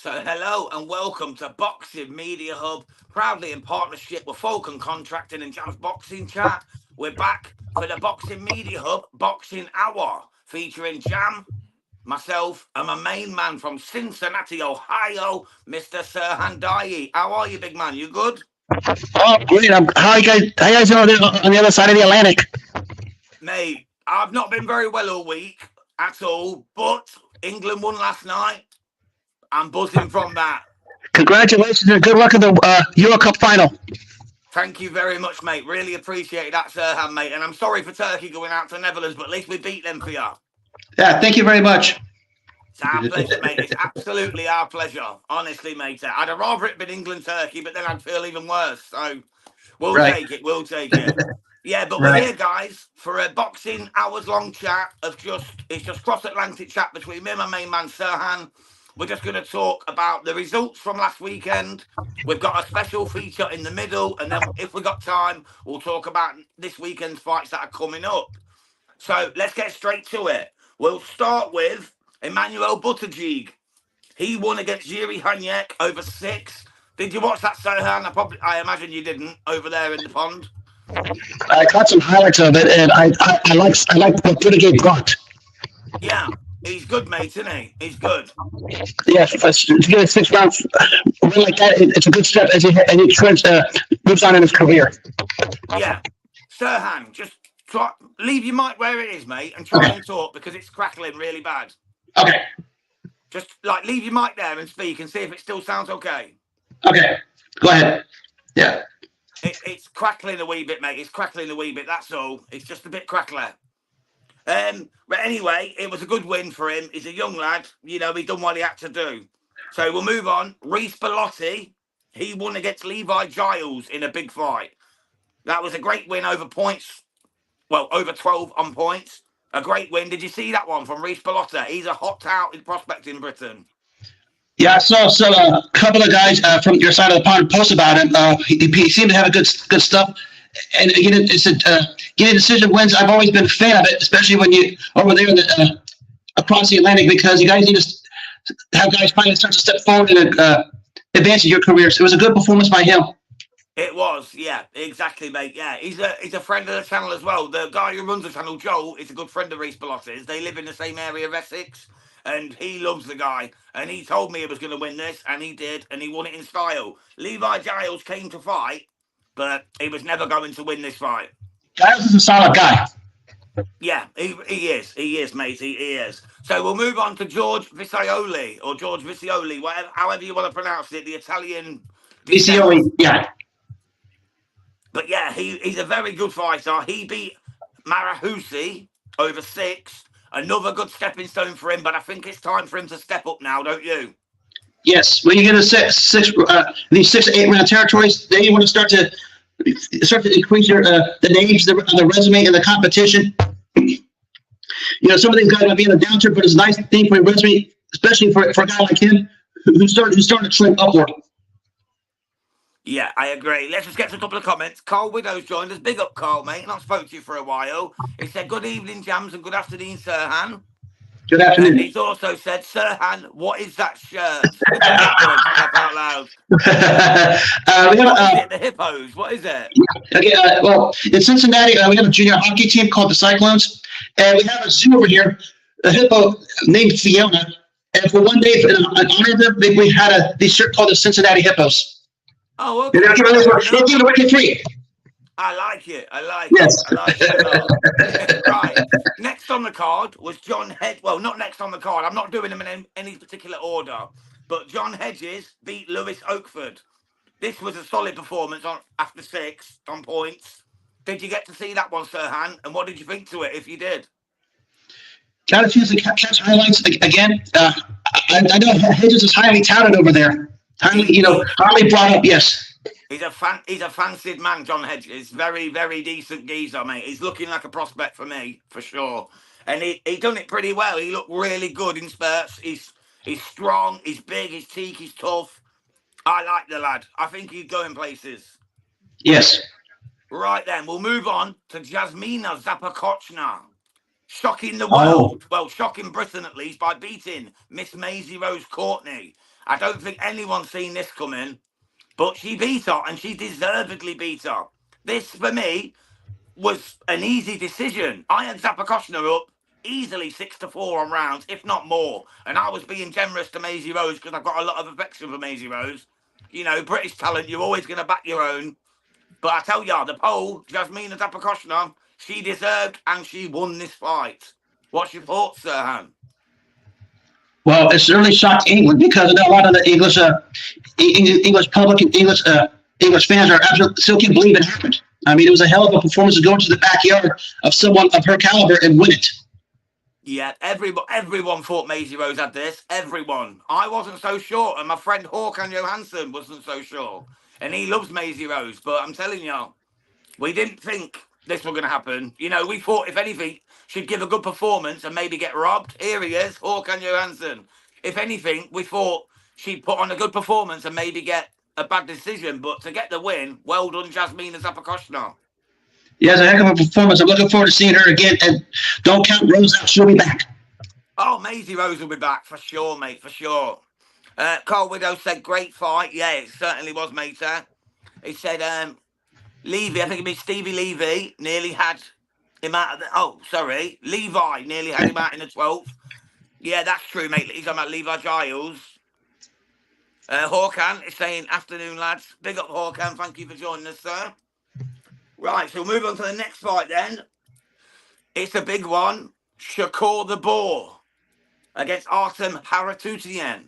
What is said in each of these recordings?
So, hello and welcome to Boxing Media Hub, proudly in partnership with Falcon Contracting and Jam's Boxing Chat. We're back for the Boxing Media Hub Boxing Hour, featuring Jam, myself, and my main man from Cincinnati, Ohio, Mr. Serhan Dai. How are you, big man? You good? Oh, great. How you guys doing on the other side of the Atlantic? Mate, I've not been very well all week at all, but England won last night. I'm buzzing from that. Congratulations and good luck in the Euro Cup final. Thank you very much, mate. Really appreciate that, Serhan, mate. And I'm sorry for Turkey going out to the Netherlands, but at least we beat them for you. Yeah, thank you very much. It's our pleasure, mate. It's absolutely our pleasure. Honestly, mate. I'd have rather it been England-Turkey, but then I'd feel even worse. So we'll take it. We'll take it. Yeah, but we're here, guys, for a boxing hours-long chat of it's just cross-Atlantic chat between me and my main man, Serhan. We're just going to talk about the results from last weekend. We've got a special feature in the middle, and then if we got time, we'll talk about this weekend's fights that are coming up. So let's get straight to it. We'll start with Emmanuel Buttigieg. He won against Yuri Hanyek over 6. Did you watch that, Serhan? I imagine you didn't over there in the pond. I caught some highlights of it, and I like what Buttigieg brought. Yeah. He's good, mate, isn't he? He's good. Yes, to get a 6 rounds win like that, it's a good step as he moves on in his career. Yeah. Serhan, just leave your mic where it is, mate, and try and talk because it's crackling really bad. Okay. Just leave your mic there and speak and see if it still sounds okay. Okay. Go ahead. Yeah. It's crackling a wee bit, mate. It's crackling a wee bit. That's all. It's just a bit crackly. But anyway, it was a good win for him. He's a young lad. You know, he's done what he had to do. So we'll move on. Reece Bellotti, he won against Levi Giles in a big fight. That was a great win over points. Well, over 12 on points. A great win. Did you see that one from Reece Bellotti? He's a hot touted prospect in Britain. Yeah, I saw a couple of guys from your side of the pond post about him. He seemed to have a good stuff. And again, getting decision wins. I've always been a fan of it, especially when you over there in across the Atlantic, because you guys need to have guys finally start to step forward and advance in your careers. It was a good performance by him. It was, yeah, exactly, mate. Yeah, he's a friend of the channel as well. The guy who runs the channel, Joel, is a good friend of Reece Bellotti's. They live in the same area of Essex, and he loves the guy. And he told me he was going to win this, and he did, and he won it in style. Levi Giles came to fight, but he was never going to win this fight. Giles is a solid guy. Yeah, he is, mate. He is. So we'll move on to George Vicioli, or George Vicioli, whatever, however you want to pronounce it, the Italian. Vicioli, yeah. But yeah, he's a very good fighter. He beat Marahusi over 6. Another good stepping stone for him, but I think it's time for him to step up now, don't you? Yes, when you get these 6 to 8 round territories, then you want to start to increase your the names, the resume, and the competition. You know, some of these guys might be in a downturn, but it's a nice thing for your resume, especially for a guy like him who's starting to trend upward. Yeah, I agree. Let's just get to a couple of comments. Carl Widow's joined us. Big up, Carl, mate. Not spoke to you for a while. He said, good evening, Jams, and good afternoon, Serhan. Good afternoon. And he's also said, Serhan, what is that shirt? Laugh out loud. What is it? The Hippos? What is it? Okay, well, in Cincinnati, we have a junior hockey team called the Cyclones, and we have a zoo over here, a hippo named Fiona. And for one day, in honor of them, we had this shirt called the Cincinnati Hippos. Oh, okay. It's even wicked free. I like it. Yes. I like it. Right. Next on the card was John Hedges. Well, not next on the card. I'm not doing them in any particular order. But John Hedges beat Lewis Oakford. This was a solid performance after 6 on points. Did you get to see that one, Serhan? And what did you think to it, if you did? Got a chance to catch highlights again. I know Hedges is highly touted over there. Highly brought up, yes. He's a fancied man, John Hedges. Very, very decent geezer, mate. He's looking like a prospect for me, for sure. And he done it pretty well. He looked really good in spurts. He's strong, he's big, he's teak, he's tough. I like the lad. I think he's going places. Yes. Right then, we'll move on to Jasmina Zapakochna. shocking the Oh, world, well, shocking Britain at least, by beating Miss Maisie Rose Courtney. I don't think anyone's seen this coming, but she beat her, and she deservedly beat her. This, for me, was an easy decision. I had Zapakoshna up easily 6-4 on rounds, if not more. And I was being generous to Maisie Rose because I've got a lot of affection for Maisie Rose. You know, British talent, you're always going to back your own. But I tell ya, the pole, Jasmina Zapakoshna, she deserved and she won this fight. What's your thoughts, Serhan? well, it certainly shocked England because a lot of the English public and English fans are absolutely still can't believe it happened. I mean, it was a hell of a performance to go into the backyard of someone of her caliber and win it. Yeah, everyone thought Maisie Rose had this. Everyone. I wasn't so sure, and my friend Håkan Johansson wasn't so sure. And he loves Maisie Rose, but I'm telling you, we didn't think this was going to happen. You know, we thought, if anything, she'd give a good performance and maybe get robbed. Here he is, Håkan Johansson. If anything, we thought she'd put on a good performance and maybe get a bad decision. But to get the win, well done, Jasmina Zapakoshna. Yeah, it's a heck of a performance. I'm looking forward to seeing her again. And don't count Rose out; she'll be back. Oh, Maisie Rose will be back for sure, mate, for sure. Carl Widow said, great fight. Yeah, it certainly was, mate. He said, Levy, I think it means Stevie Levy, nearly had him out of the... Oh, sorry. Levi nearly had him out in the 12th. Yeah, that's true, mate. He's talking about Levi Giles. Håkan is saying, afternoon, lads. Big up, Håkan. Thank you for joining us, sir. Right, so we'll move on to the next fight then. It's a big one. Shakur the Boar against Artem Haratutian.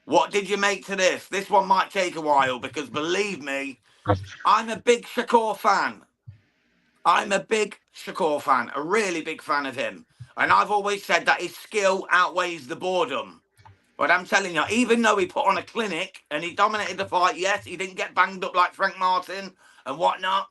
What did you make to this? This one might take a while because, believe me, I'm a big Shakur fan. I'm a big Shakur fan, a really big fan of him. And I've always said that his skill outweighs the boredom. But I'm telling you, even though he put on a clinic and he dominated the fight, yes, he didn't get banged up like Frank Martin and whatnot.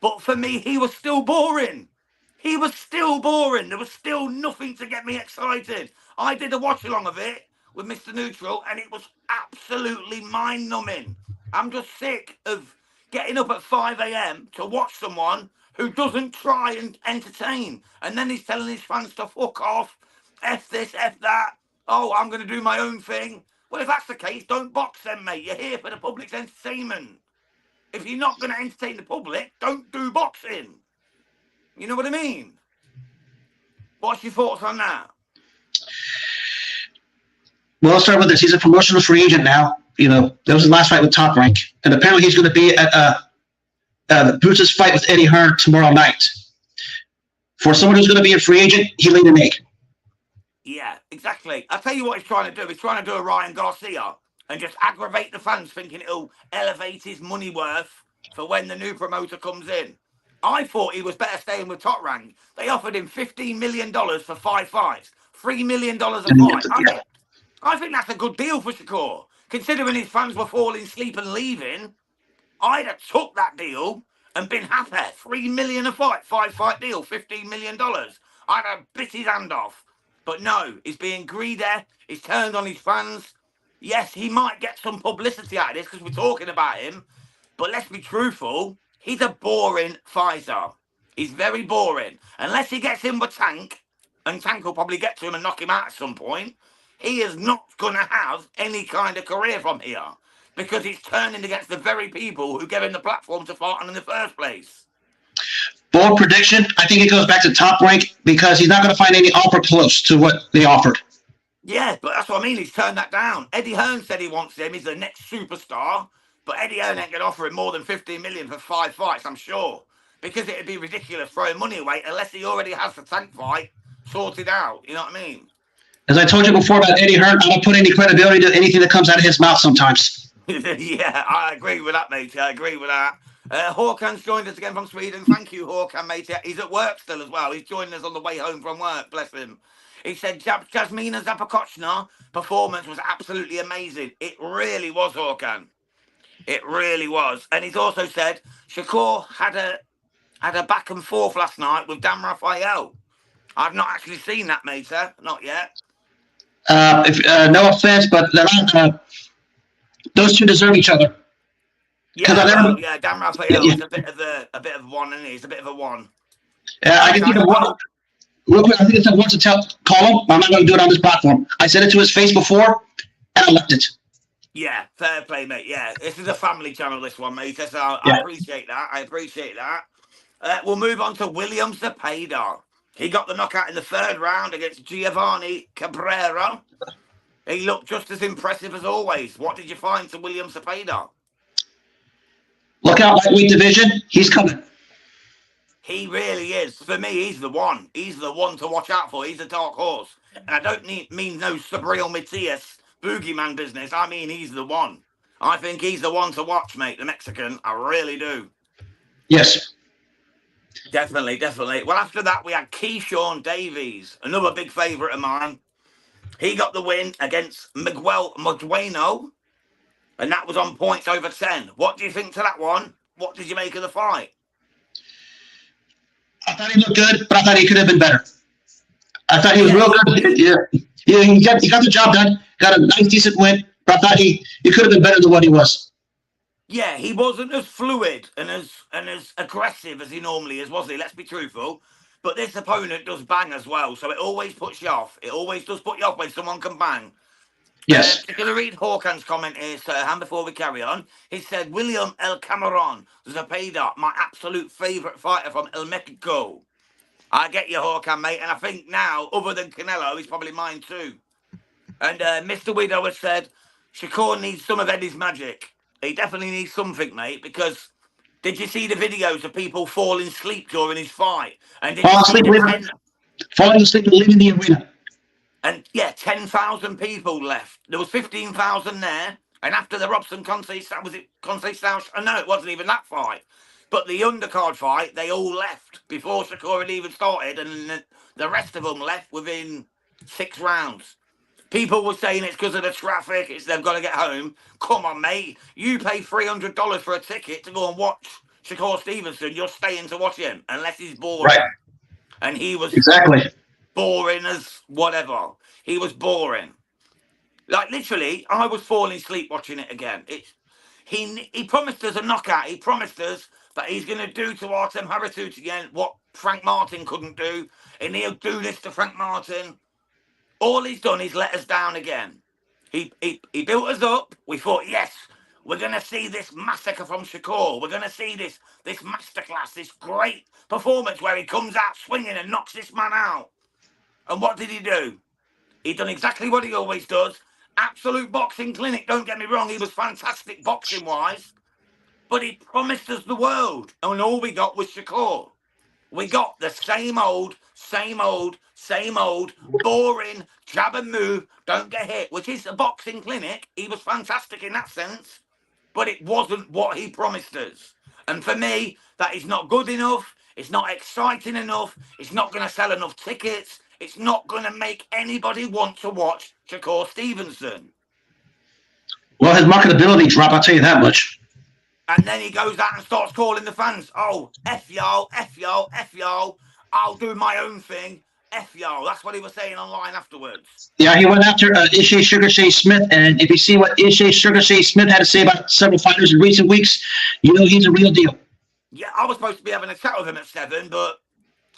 But for me, he was still boring. He was still boring. There was still nothing to get me excited. I did a watch-along of it with Mr. Neutral, and it was absolutely mind-numbing. I'm just sick of getting up at 5 a.m. to watch someone who doesn't try and entertain. And then he's telling his fans to fuck off, F this, F that. Oh, I'm going to do my own thing. Well, if that's the case, don't box then, mate. You're here for the public's entertainment. If you're not going to entertain the public, don't do boxing. You know what I mean? What's your thoughts on that? Well, let's start with this. He's a promotional free agent now. You know, that was his last fight with Top Rank. And apparently he's going to be at the Boots' fight with Eddie Hearn tomorrow night. For someone who's going to be a free agent, he laid an egg. Yeah, exactly. I'll tell you what he's trying to do. He's trying to do a Ryan Garcia and just aggravate the fans, thinking it'll elevate his money worth for when the new promoter comes in. I thought he was better staying with Top Rank. They offered him $15 million for 5 fights. $3 million a fight. I think that's a good deal for Shakur. Considering his fans were falling asleep and leaving, I'd have took that deal and been happy. $3 million a fight, 5-fight deal, $15 million. I'd have bit his hand off. But no, he's being greedy. He's turned on his fans. Yes, he might get some publicity out of this because we're talking about him. But let's be truthful. He's a boring fighter. He's very boring. Unless he gets in with Tank, and Tank will probably get to him and knock him out at some point, he is not going to have any kind of career from here because he's turning against the very people who gave him the platform to fight on in the first place. Bold prediction, I think it goes back to Top Rank because he's not going to find any offer close to what they offered. Yeah, but that's what I mean. He's turned that down. Eddie Hearn said he wants him. He's the next superstar. But Eddie Hearn ain't going to offer him more than $15 million for 5 fights, I'm sure. Because it'd be ridiculous throwing money away unless he already has the Tank fight sorted out. You know what I mean? As I told you before about Eddie Hearn, I don't put any credibility to anything that comes out of his mouth sometimes. Yeah, I agree with that, mate. I agree with that. Håkan's joined us again from Sweden. Thank you, Håkan, mate. He's at work still as well. He's joining us on the way home from work. Bless him. He said Jasmina Zapakoshna performance was absolutely amazing. It really was, Håkan. It really was. And he's also said Shakur had a back and forth last night with Dan Rafael. I've not actually seen that, mate. Not yet. No offense, but those two deserve each other. Yeah, Dan Rafael is a bit of one, isn't he? He's a bit of a one. Yeah, I can think of one. real quick, I think it's a once to call him. I'm not going to do it on this platform. I said it to his face before, and I left it. Yeah, fair play, mate. Yeah, this is a family channel, this one, mate. So I Yeah. appreciate that. I appreciate that. We'll move on to William Cepeda. He got the knockout in the third round against Giovanni Cabrera. He looked just as impressive as always. What did you find to William Cepeda? Look out, lightweight division. He's coming. He really is. For me, he's the one. He's the one to watch out for. He's a dark horse. And I don't mean no Sabriel Matias boogeyman business. I mean, he's the one. I think he's the one to watch, mate, the Mexican. I really do. Yes. Definitely, definitely. Well, after that, we had Keyshawn Davies, another big favourite of mine. He got the win against Miguel Modueno, and that was on points over 10. What do you think to that one? What did you make of the fight? I thought he looked good, but I thought he could have been better. I thought he was real good. Yeah, he got the job done. Got a nice, decent win, but I thought he could have been better than what he was. Yeah, he wasn't as fluid and as aggressive as he normally is, was he? Let's be truthful. But this opponent does bang as well, so it always puts you off. It always does put you off when someone can bang. Yes. I'm going to read Hawkins' comment here, Serhan, before we carry on. He said, William El Cameron Cepeda, my absolute favourite fighter from El Mexico. I get you, Hawkins, mate, and I think now, other than Canelo, he's probably mine too. And Mr. Widow has said, Shakur needs some of Eddie's magic. He definitely needs something, mate, because did you see the videos of people falling asleep during his fight? And did you see falling asleep and leaving the arena? And yeah, 10,000 people left. There was 15,000 there. And after the Robson Conceição, was it Conceição? No, it wasn't even that fight. But the undercard fight, they all left before Shakur had even started. And the rest of them left within 6 rounds. People were saying it's because of the traffic. It's they've got to get home. Come on, mate. You pay $300 for a ticket to go and watch Shakur Stevenson. You're staying to watch him unless he's boring. Right. And he was... Exactly. Boring as whatever. He was boring. Like literally, I was falling asleep watching it again. He promised us a knockout. He promised us that he's going to do to Artem Haratut again what Frank Martin couldn't do, and he'll do this to Frank Martin. All he's done is let us down again. He built us up. We thought, yes, we're going to see this massacre from Shakur. We're going to see this masterclass, this great performance where he comes out swinging and knocks this man out. And what did he do? He done exactly what he always does. Absolute boxing clinic, don't get me wrong. He was fantastic boxing-wise. But he promised us the world. And all we got was Shakur. We got the same old, boring, jab and move, don't get hit, which is a boxing clinic. He was fantastic in that sense. But it wasn't what he promised us. And for me, that is not good enough. It's not exciting enough. It's not going to sell enough tickets. It's not going to make anybody want to watch Shakur Stevenson. Well, his marketability dropped, I'll tell you that much. And then he goes out and starts calling the fans, oh, F y'all, F y'all, F y'all. I'll do my own thing. F y'all. That's what he was saying online afterwards. Yeah, he went after Ishe Sugar Shea Smith. And if you see what Ishe Sugar Shea Smith had to say about several fighters in recent weeks, you know he's a real deal. Yeah, I was supposed to be having a chat with him at 7, but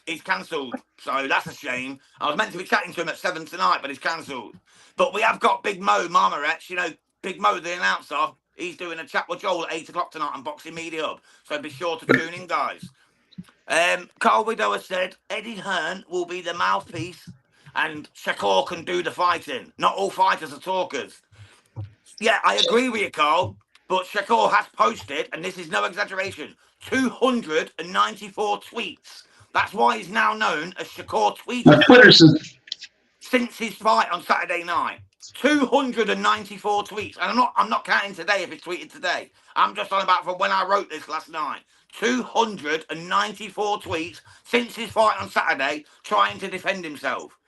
he's cancelled. So that's a shame. I was meant to be chatting to him at 7 tonight, but he's cancelled. But we have got Big Mo Marmaretz, you know, Big Mo, the announcer. He's doing a chat with Joel at 8 o'clock tonight on Boxing Media Hub. So be sure to tune in, guys. Carl Widower said Eddie Hearn will be the mouthpiece and Shakur can do the fighting. Not all fighters are talkers. Yeah, I agree with you, Carl. But Shakur has posted, and this is no exaggeration, 294 tweets. That's why he's now known as Shakur Tweeter. Since his fight on Saturday night. 294 tweets. And I'm not counting today if it's tweeted today. I'm just on about from when I wrote this last night. 294 tweets since his fight on Saturday trying to defend himself.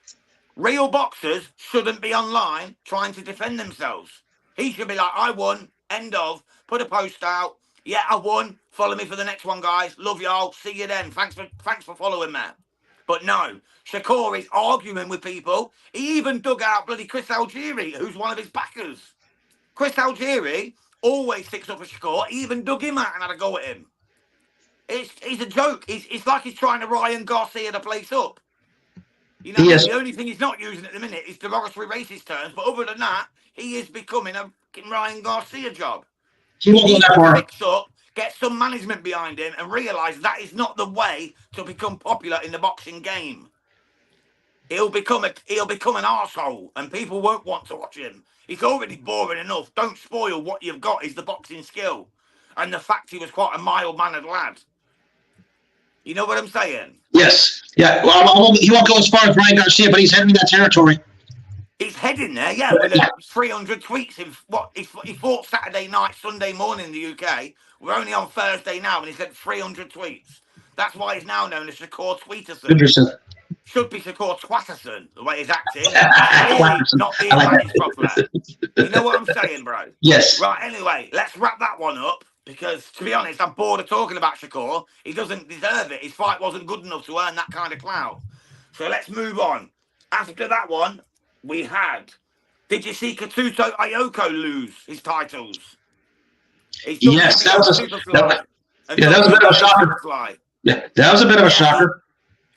Real boxers shouldn't be online trying to defend themselves. He should be like, I won, end of, put a post out. Yeah, I won. Follow me for the next one, guys. Love y'all. See you then. Thanks for following me. But no, Shakur is arguing with people. He even dug out bloody Chris Algieri, who's one of his backers. Chris Algieri always sticks up for Shakur. He even dug him out and had a go at him. It's a joke. It's like he's trying to Ryan Garcia the place up. You know what I mean? The only thing he's not using at the minute is derogatory racist terms. But other than that, he is becoming a Ryan Garcia job. He won't go that far. Fix up, get some management behind him, and realise that is not the way to become popular in the boxing game. He'll become an arsehole, and people won't want to watch him. He's already boring enough. Don't spoil what you've got is the boxing skill. And the fact he was quite a mild-mannered lad. You know what I'm saying? Yes. Yeah. Well, he won't go as far as Ryan Garcia, but he's heading that territory. He's heading there, yeah. With 300 tweets in what he fought Saturday night, Sunday morning in the UK. We're only on Thursday now, and he said 300 tweets. That's why he's now known as Shakur Tweeterson. Interesting. Should be Shakur Twatterson, the way he's acting. Really not being managed properly. You know what I'm saying, bro? Yes. Right, anyway, let's wrap that one up. Because, to be honest, I'm bored of talking about Shakur. He doesn't deserve it. His fight wasn't good enough to earn that kind of clout. So let's move on. After that one, we had... Did you see Katuto Ayoko lose his titles? Yes, that was a bit of a shocker. Yeah, that was a bit of a shocker.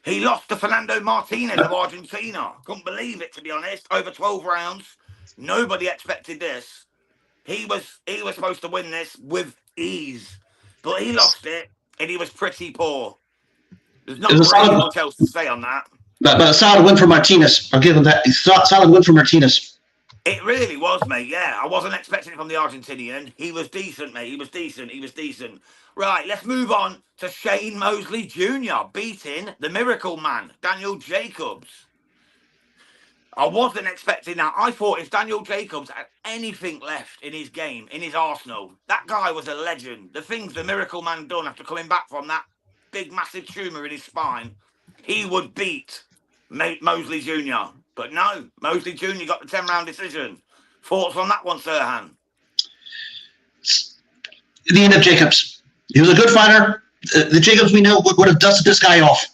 He lost to Fernando Martinez of Argentina. Couldn't believe it, to be honest. Over 12 rounds. Nobody expected this. He was supposed to win this with ease, but he lost it, and he was pretty poor. There's not really much else to say on that. But a solid win for Martinez. I'll give him that. Solid win for Martinez. It really was, mate. Yeah, I wasn't expecting it from the Argentinian. He was decent, mate. He was decent. Right, let's move on to Shane Mosley Jr. beating the Miracle Man, Daniel Jacobs. I wasn't expecting that. I thought if Daniel Jacobs had anything left in his game, in his arsenal, that guy was a legend. The things the Miracle Man done after coming back from that big, massive tumour in his spine, he would beat Mosley Jr. But no, Mosley Jr. got the 10-round decision. Thoughts on that one, Serhan? The end of Jacobs. He was a good fighter. The Jacobs we know would have dusted this guy off.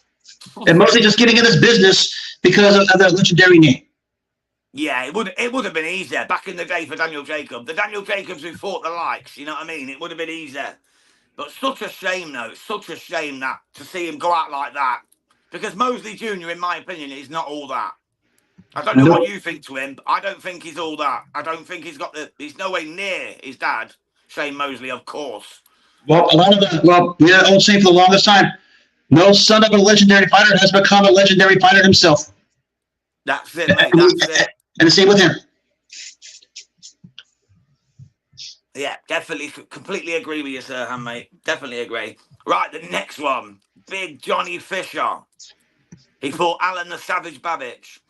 And Mosley just getting in this business because of the legendary name. Yeah, it would have been easier back in the day for Daniel Jacobs. The Daniel Jacobs who fought the likes, you know what I mean? It would have been easier. But such a shame, though. Such a shame that to see him go out like that. Because Mosley Jr., in my opinion, is not all that. I don't know what you think to him, but I don't think he's all that. I don't think he's no way near his dad, Shane Mosley, of course. Well, a lot of the, I would say for the longest time, no son of a legendary fighter has become a legendary fighter himself. That's it, mate. That's it. And the same with him. Yeah, definitely, completely agree with you, Serhan, mate. Definitely agree. Right, the next one, Big Johnny Fisher. He fought Alan the Savage Babbage.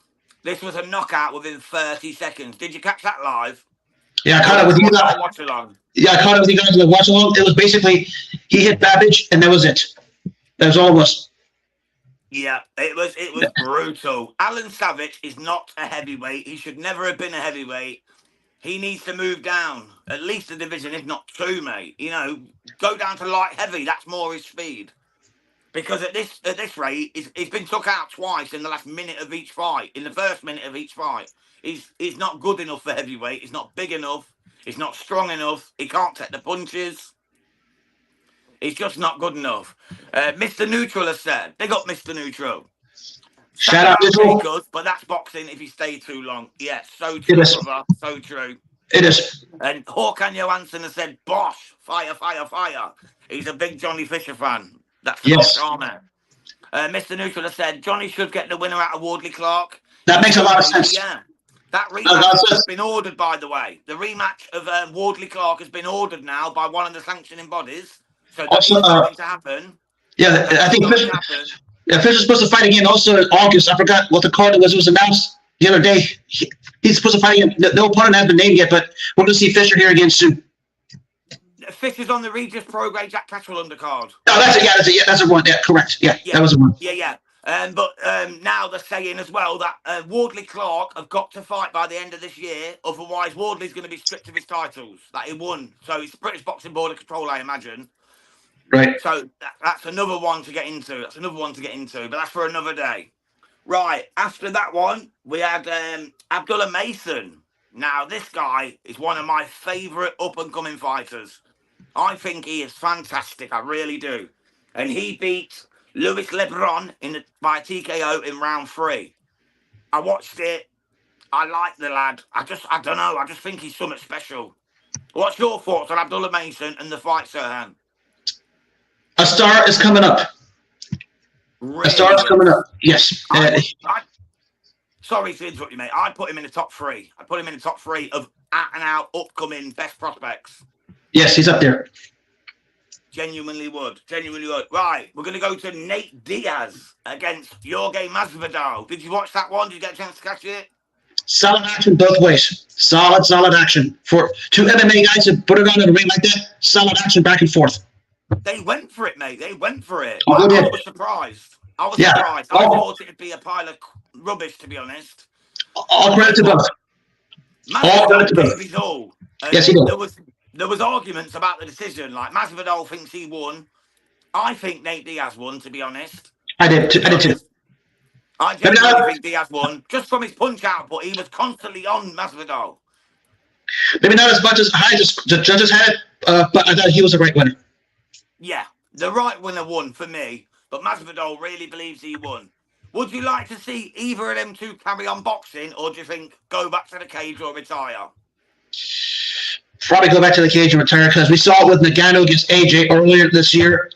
This was a knockout within 30 seconds. Did you catch that live? Yeah, I caught it with you guys. Watch along. Yeah, I caught it with you guys in the watch along. It was basically he hit Babbage, and that was it. That was all it was. Yeah, it was brutal. Alan Savage is not a heavyweight. He should never have been a heavyweight. He needs to move down at least a division, if not two, mate. You know, go down to light heavy. That's more his speed. Because at this rate, he's been took out twice in the last minute of each fight. In the first minute of each fight, he's not good enough for heavyweight. He's not big enough. He's not strong enough. He can't take the punches. He's just not good enough. Mr. Neutral has said, they got Mr. Neutral. Shout out to good, but that's boxing if he stayed too long. Yes, so true, brother. So true. It is. And Håkan Johansson has said, Bosh, fire, fire, fire. He's a big Johnny Fisher fan. That's the Bosh army. Mr. Neutral has said, Johnny should get the winner out of Wardley Clark. That makes a lot of sense. Yeah. That rematch has been ordered, by the way. The rematch of Wardley Clark has been ordered now by one of the sanctioning bodies. So that's going to happen. Yeah, I think Fisher's supposed to fight again also in August. I forgot what the card was. It was announced the other day. He's supposed to fight again. No opponent has been named yet, but we're going to see Fisher here again soon. Fisher's on the Regis Prograde Jack Catchwell undercard. Oh, that's a one. Yeah, correct. Yeah, that was a one. Yeah. But now they're saying as well that Wardley Clark have got to fight by the end of this year. Otherwise, Wardley's going to be stripped of his titles that he won. So it's the British Boxing Board of Control, I imagine. Right. So that's another one to get into. But that's for another day. Right. After that one, we had Abdullah Mason. Now, this guy is one of my favourite up-and-coming fighters. I think he is fantastic. I really do. And he beat Luis Lebron by TKO in round 3. I watched it. I like the lad. I don't know. I just think he's something special. What's your thoughts on Abdullah Mason and the fight, Serhan? A star is coming up. Really? A star is coming up. Yes. Sorry to interrupt you, mate. I'd put him in the top 3. I'd put him in the top 3 of out-and-out upcoming best prospects. Yes, he's up there. Genuinely would. Genuinely would. Right, we're going to go to Nate Diaz against Jorge Masvidal. Did you watch that one? Did you get a chance to catch it? Solid action both ways. Solid action. For 2 MMA guys that put it on in a ring like that, solid action back and forth. They went for it, mate. They went for it. Oh, I was surprised. Surprised. I thought it'd be a pile of rubbish, to be honest. All credit to both. Masvidal gave his all. Yes, he did. There was arguments about the decision. Like, Masvidal thinks he won. I think Nate Diaz won, to be honest. I did too. I genuinely think Diaz won. Just from his punch output, he was constantly on Masvidal. Maybe not as much as high as the judges had it, but I thought he was a right winner. Yeah, the right winner won for me, but Masvidal really believes he won. Would you like to see either of them two carry on boxing, or do you think go back to the cage or retire? Probably go back to the cage and retire, because we saw it with Nagano against AJ earlier this year.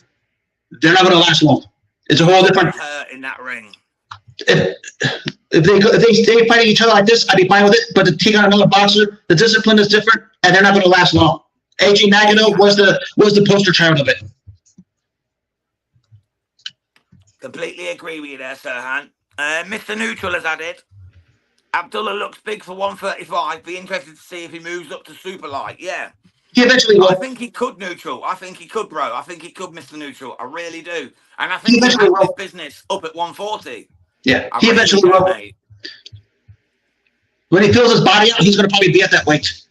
They're not going to last long. It's a whole different. In that ring. If they stay fighting each other like this, I'd be fine with it. But to take on another boxer, the discipline is different, and they're not going to last long. AJ Nagano was the poster child of it. Completely agree with you there, Serhan. Mr. Neutral has added, Abdullah looks big for 135. Be interested to see if he moves up to super light. Yeah. He eventually will. I think he could, Neutral. I think he could, bro. I think he could, Mr. Neutral. I really do. And I think he eventually has will. this business up at 140. Yeah, he eventually will. Mate. When he fills his body out, he's going to probably be at that weight.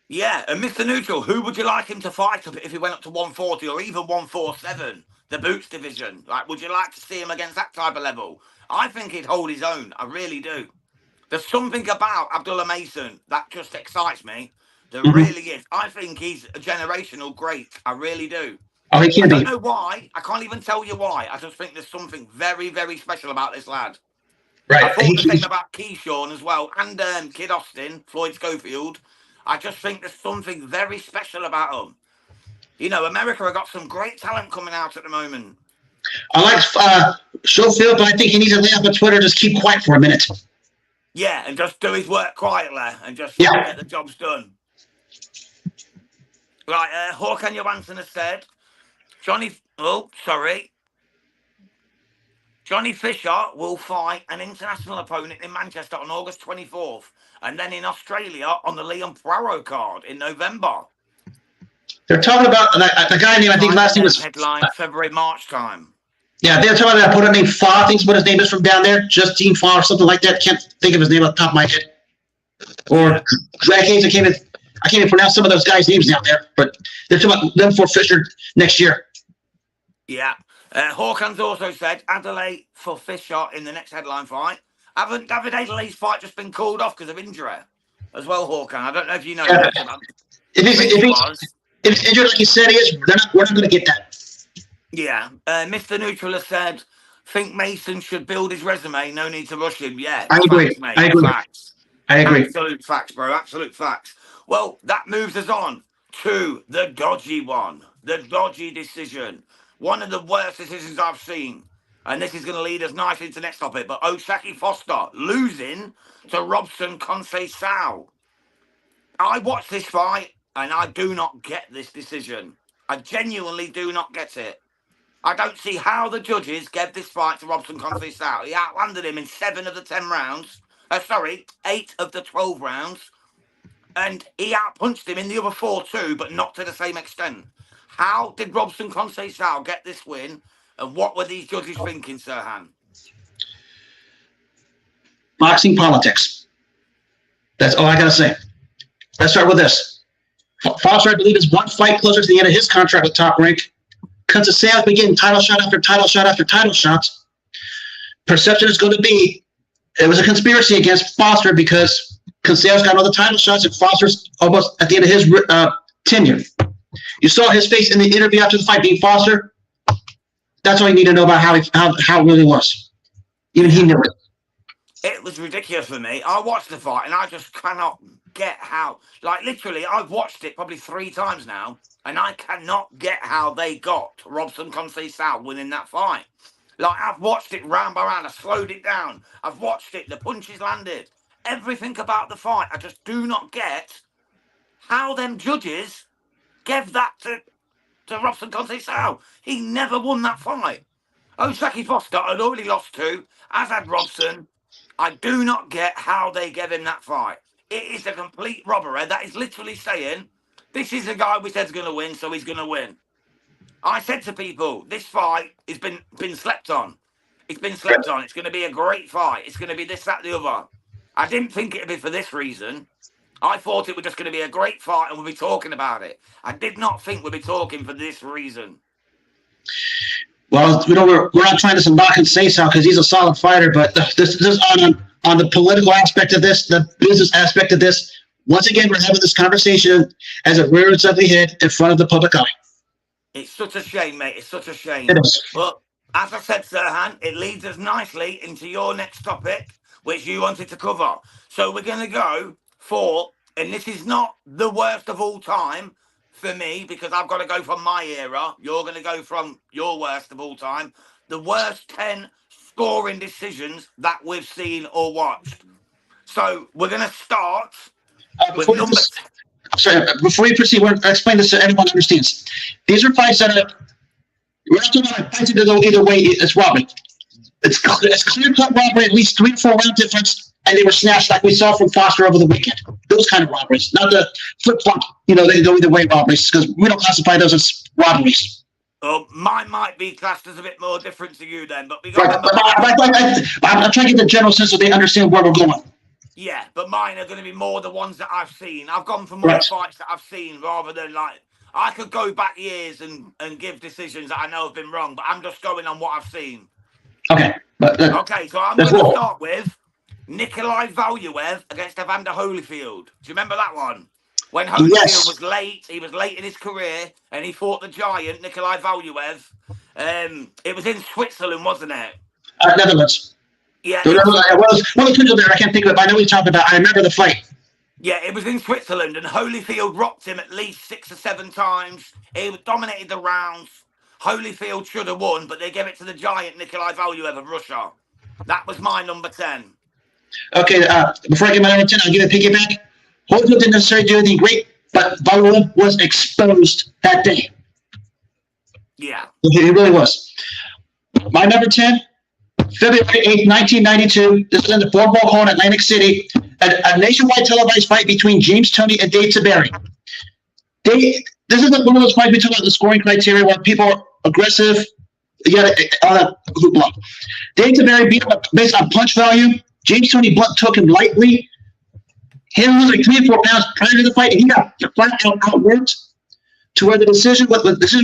Yeah, and Mr. Neutral, who would you like him to fight if he went up to 140 or even 147, the boots division? Like, would you like to see him against that type of level? I think he'd hold his own. I really do. There's something about Abdullah Mason that just excites me. There really is. I think he's a generational great. I really do. Oh, he can be. I don't know why. I can't even tell you why. I just think there's something very, very special about this lad. Right. I thought the same about Keyshawn as well, and Kid Austin, Floyd Schofield. I just think there's something very special about them. You know, America have got some great talent coming out at the moment. I like Schofield, but I think he needs to lay up on Twitter, just keep quiet for a minute. Yeah, and just do his work quietly and just get the jobs done. Right, Håkan Johansson has said, Johnny Fisher will fight an international opponent in Manchester on August 24th, and then in Australia on the Liam Poirot card in November. They're talking about the guy named, I think last name was... Headline February, March time. Yeah, they're talking about opponent named Fa, I think what his name is from down there, Justine Fa or something like that. Can't think of his name off the top of my head. Or Drag Hayes, I can't even pronounce some of those guys' names down there, but they're talking about them for Fisher next year. Yeah. Hawkins also said Adelaide for Fisher in the next headline fight. Haven't David Adelaide's fight just been called off because of injury as well, Hawkins? I don't know if you know. If he's injured like he said he is, we're not going to get that. Yeah. Mr. Neutral has said, think Mason should build his resume. No need to rush him. Yeah. I agree. Facts, I agree. Facts. I agree. Absolute facts, bro. Absolute facts. Well, that moves us on to the dodgy one. The dodgy decision. One of the worst decisions I've seen. And this is going to lead us nicely into the next topic. But O'Shaquie Foster losing to Robson Conceição. I watched this fight and I do not get this decision. I genuinely do not get it. I don't see how the judges gave this fight to Robson Conceição. He outlanded him in 7 of the 10 rounds. 8 of the 12 rounds. And he outpunched him in the other 4 too, but not to the same extent. How did Robson Conceição get this win? And what were these judges thinking, Serhan? Boxing politics. That's all I got to say. Let's start with this. Foster, I believe, is 1 fight closer to the end of his contract with Top Rank. Conceição's been getting title shot after title shot after title shots. Perception is going to be it was a conspiracy against Foster because Conceição's got other title shots and Foster's almost at the end of his tenure. You saw his face in the interview after the fight, being Foster. That's all you need to know about how it really was. Even he knew it. It was ridiculous for me. I watched the fight and I just cannot get how, like, literally, I've watched it probably 3 times now, and I cannot get how they got Robson Conceição winning that fight. Like, I've watched it round by round. I slowed it down. I've watched it. The punches landed. Everything about the fight. I just do not get how them judges gave that to Robson Conceição. He never won that fight. O'Saki Foster had already lost 2, as had Robson. I do not get how they gave him that fight. It is a complete robbery. That is literally saying, this is the guy we said's going to win, so he's going to win. I said to people, this fight has been slept on. It's been slept on. It's going to be a great fight. It's going to be this, that, the other. I didn't think it would be for this reason. I thought it was just going to be a great fight and we'll be talking about it. I did not think we'd be talking for this reason. Well, we're not trying to knock and say so because he's a solid fighter, but this on the political aspect of this, the business aspect of this. Once again, we're having this conversation as it rears ugly head in front of the public eye. It's such a shame, mate. It's such a shame. It is. But as I said, Serhan, it leads us nicely into your next topic, which you wanted to cover. So we're going to go for, and this is not the worst of all time for me, because I've got to go from my era. You're going to go from your worst of all time. The worst 10 scoring decisions that we've seen or watched. So we're going to start with number... Before you proceed, we'll explain this so everyone understands. These are fights that we're not talking about fights that go either way. It's robbery. It's clear-cut robbery, at least 3 or 4 round difference, and they were snatched like we saw from Foster over the weekend. Those kind of robberies, not the flip-flop, they go either way robberies, because we don't classify those as robberies. Mine might be classed as a bit more different to you then, but I'm trying to get the general sense so they understand where we're going. Yeah, but mine are going to be more the ones that I've seen. I've gone for more fights that I've seen rather than like, I could go back years and give decisions that I know have been wrong, but I'm just going on what I've seen. Okay. Okay, so I'm going to start with Nikolai Valuev against Evander Holyfield. Do you remember that one? When Holyfield was late, he was late in his career, and he fought the giant, Nikolai Valuev. It was in Switzerland, wasn't it? Netherlands. Yeah. Well, the country there, I can't think of it, but I know what you're talking about. I remember the fight. Yeah, it was in Switzerland, and Holyfield rocked him at least 6 or 7 times. He dominated the rounds. Holyfield should have won, but they gave it to the giant Nikolai Valuev of Russia. That was my number 10. Okay, before I get my number 10, I'll give a piggyback. Holyfield didn't necessarily do anything great, but Valuev was exposed that day. Yeah. He really was. My number 10, February 8th, 1992. This is in the Boardwalk Hall in Atlantic City. A nationwide televised fight between James Toney and Dave Tiberi. This is one of those fights we talk about the scoring criteria where people are aggressive, all that hoopla. Dave Tiberi beat him based on punch value. James Toney Blunt took him lightly. Him was like 3 or 4 pounds prior to the fight, and he got flat out outworked to where the decision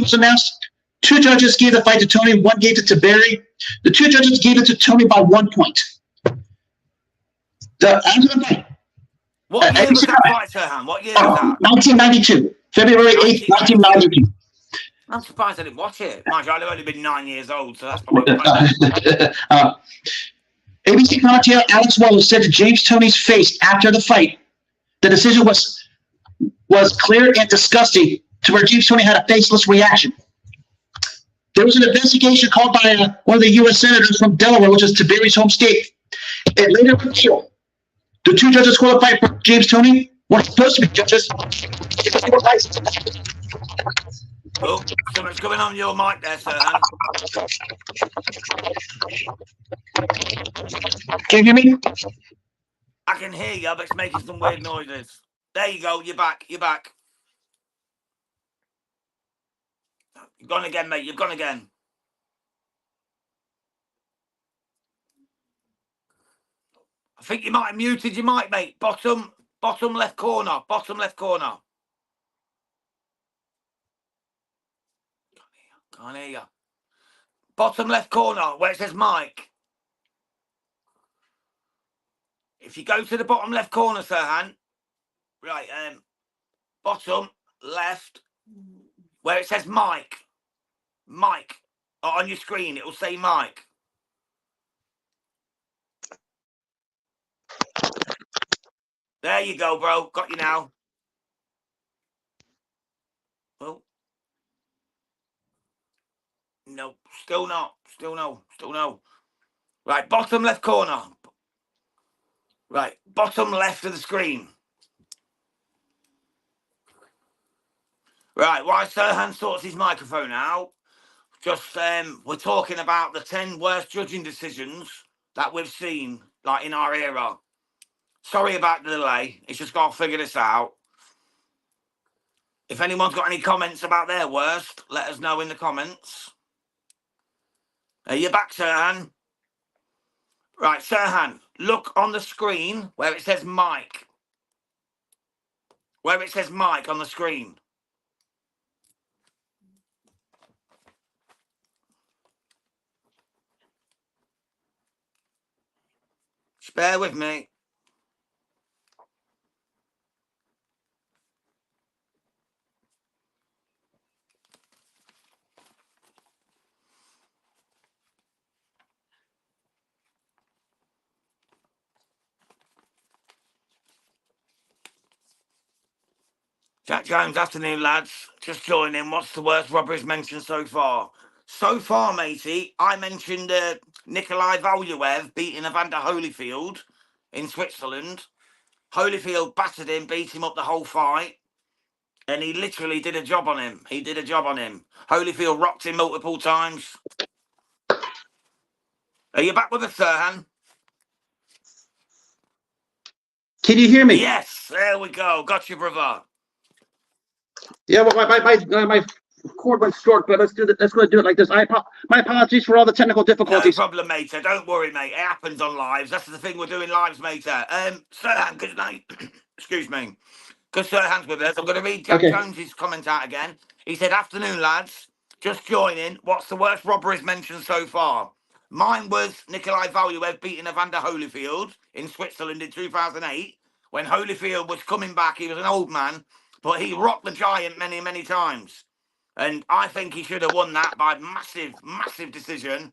was announced. 2 judges gave the fight to Toney, 1 gave it to Tiberi. The 2 judges gave it to Toney by 1 point. After the fight. What year was that fight, Serhan? What year was that? 1992. February 8th, 1992. I'm surprised I didn't watch it. Mind you, I've only been 9 years old, so that's probably ABC commentator Alex Wallace said to James Toney's face after the fight, the decision was clear and disgusting to where James Toney had a faceless reaction. There was an investigation called by one of the U.S. senators from Delaware, which is Tiberi's home state. It later revealed the 2 judges qualified for James Toney were supposed to be judges because they were licensed. Oh, something's going on your mic there, Serhan. Can you hear me? I can hear you, but it's making some weird noises. There you go. You're back. You're back. You've gone again, mate. You've gone again. I think you might have muted your mic, mate. Bottom left corner. Bottom left corner. Can't hear you. Bottom left corner where it says mic. If you go to the bottom left corner, Serhan, right, bottom left where it says mic. Mic. On your screen, it will say mic. There you go, bro. Got you now. Oh. No, still not. Still no. Still no. Right, bottom left corner. Right, bottom left of the screen. Right, while Serhan sorts his microphone out, just we're talking about the 10 worst judging decisions that we've seen, like, in our era. Sorry about the delay. It's just got to figure this out. If anyone's got any comments about their worst, let us know in the comments. Are you back, Serhan? Right, Serhan, look on the screen where it says mic. Where it says mic on the screen. Just bear with me. Jack Jones, afternoon, lads. Just joining. What's the worst robberies mentioned so far? So far, matey, I mentioned Nikolai Valuev beating Evander Holyfield in Switzerland. Holyfield battered him, beat him up the whole fight, and he literally did a job on him. He did a job on him. Holyfield rocked him multiple times. Are you back with us, Serhan? Can you hear me? Yes, there we go. Got you, brother. Yeah, well, my cord went short, but let's do that. Let's go do it like this. My apologies for all the technical difficulties. No problem, mate. Don't worry, mate. It happens on lives. That's the thing. We're doing lives, mate. Serhan, good night. Excuse me. Because Serhan's with us. I'm going to read Jack Jones's comment out again. He said, afternoon, lads. Just joining. What's the worst robberies mentioned so far? Mine was Nikolai Valuev beating Evander Holyfield in Switzerland in 2008. When Holyfield was coming back, he was an old man, but he rocked the giant many, many times. And I think he should have won that by massive, massive decision.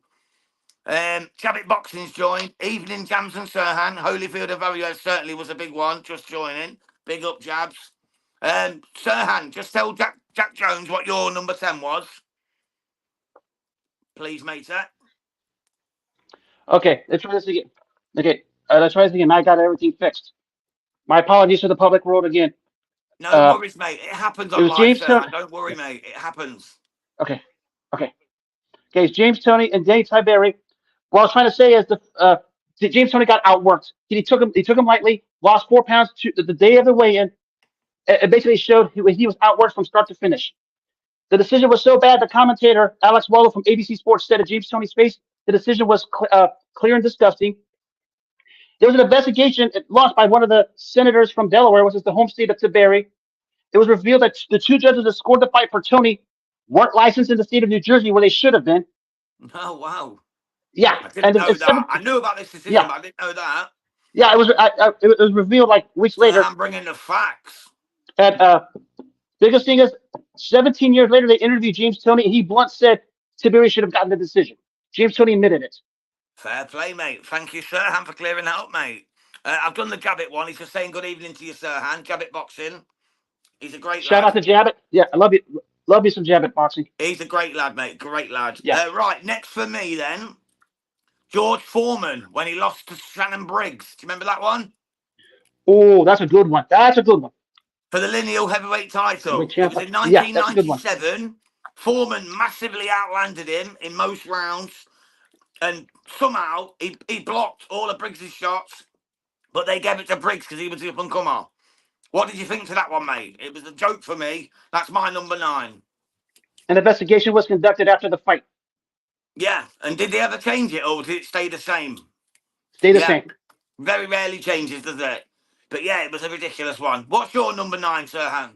Chabit Boxing's joined. Evening, Jams and Serhan. Holyfield and Valuev certainly was a big one. Just joining. Big up, Jabs. Serhan, just tell Jack Jones what your number 10 was. Please, mate. Okay, let's try this again. Okay, let's try this again. I got everything fixed. My apologies to the public world again. No worries, mate. It happens on live, Serhan. Don't worry, mate. It happens. Okay. It's James Toney and Danny Tiberi. What I was trying to say is James Toney got outworked. He took him lightly, lost 4 pounds the day of the weigh-in. It basically showed he was outworked from start to finish. The decision was so bad, the commentator, Alex Wallow from ABC Sports, said at James Toney's face, the decision was clear and disgusting. There was an investigation launched by one of the senators from Delaware, which is the home state of Tiberi. It was revealed that the 2 judges that scored the fight for Toney weren't licensed in the state of New Jersey where they should have been. Oh, wow. Yeah. I didn't know that. I knew about this decision, but I didn't know that. Yeah, it was revealed like weeks later. I'm bringing the facts. And biggest thing is, 17 years later, they interviewed James Toney, and he blunt said Tiberi should have gotten the decision. James Toney admitted it. Fair play, mate. Thank you, Serhan, for clearing that up, mate. I've done the Jabbit one. He's just saying good evening to you, Serhan. Jabbit Boxing. He's a great Shout out to Jabbit. Yeah, I love you. Love you some Jabbit Boxing. He's a great lad, mate. Great lad. Yeah. Right, next for me then. George Foreman, when he lost to Shannon Briggs. Do you remember that one? Oh, that's a good one. For the lineal heavyweight title. It was in 1997. Yeah, Foreman massively outlanded him in most rounds. And somehow he blocked all of Briggs' shots. But they gave it to Briggs because he was the up-and-comer. What did you think to that one, mate? It was a joke for me. That's my number 9. An investigation was conducted after the fight. Yeah, and did they ever change it, or did it stay the same? Stay the same. Very rarely changes, does it? But yeah, it was a ridiculous one. What's your number 9, Serhan?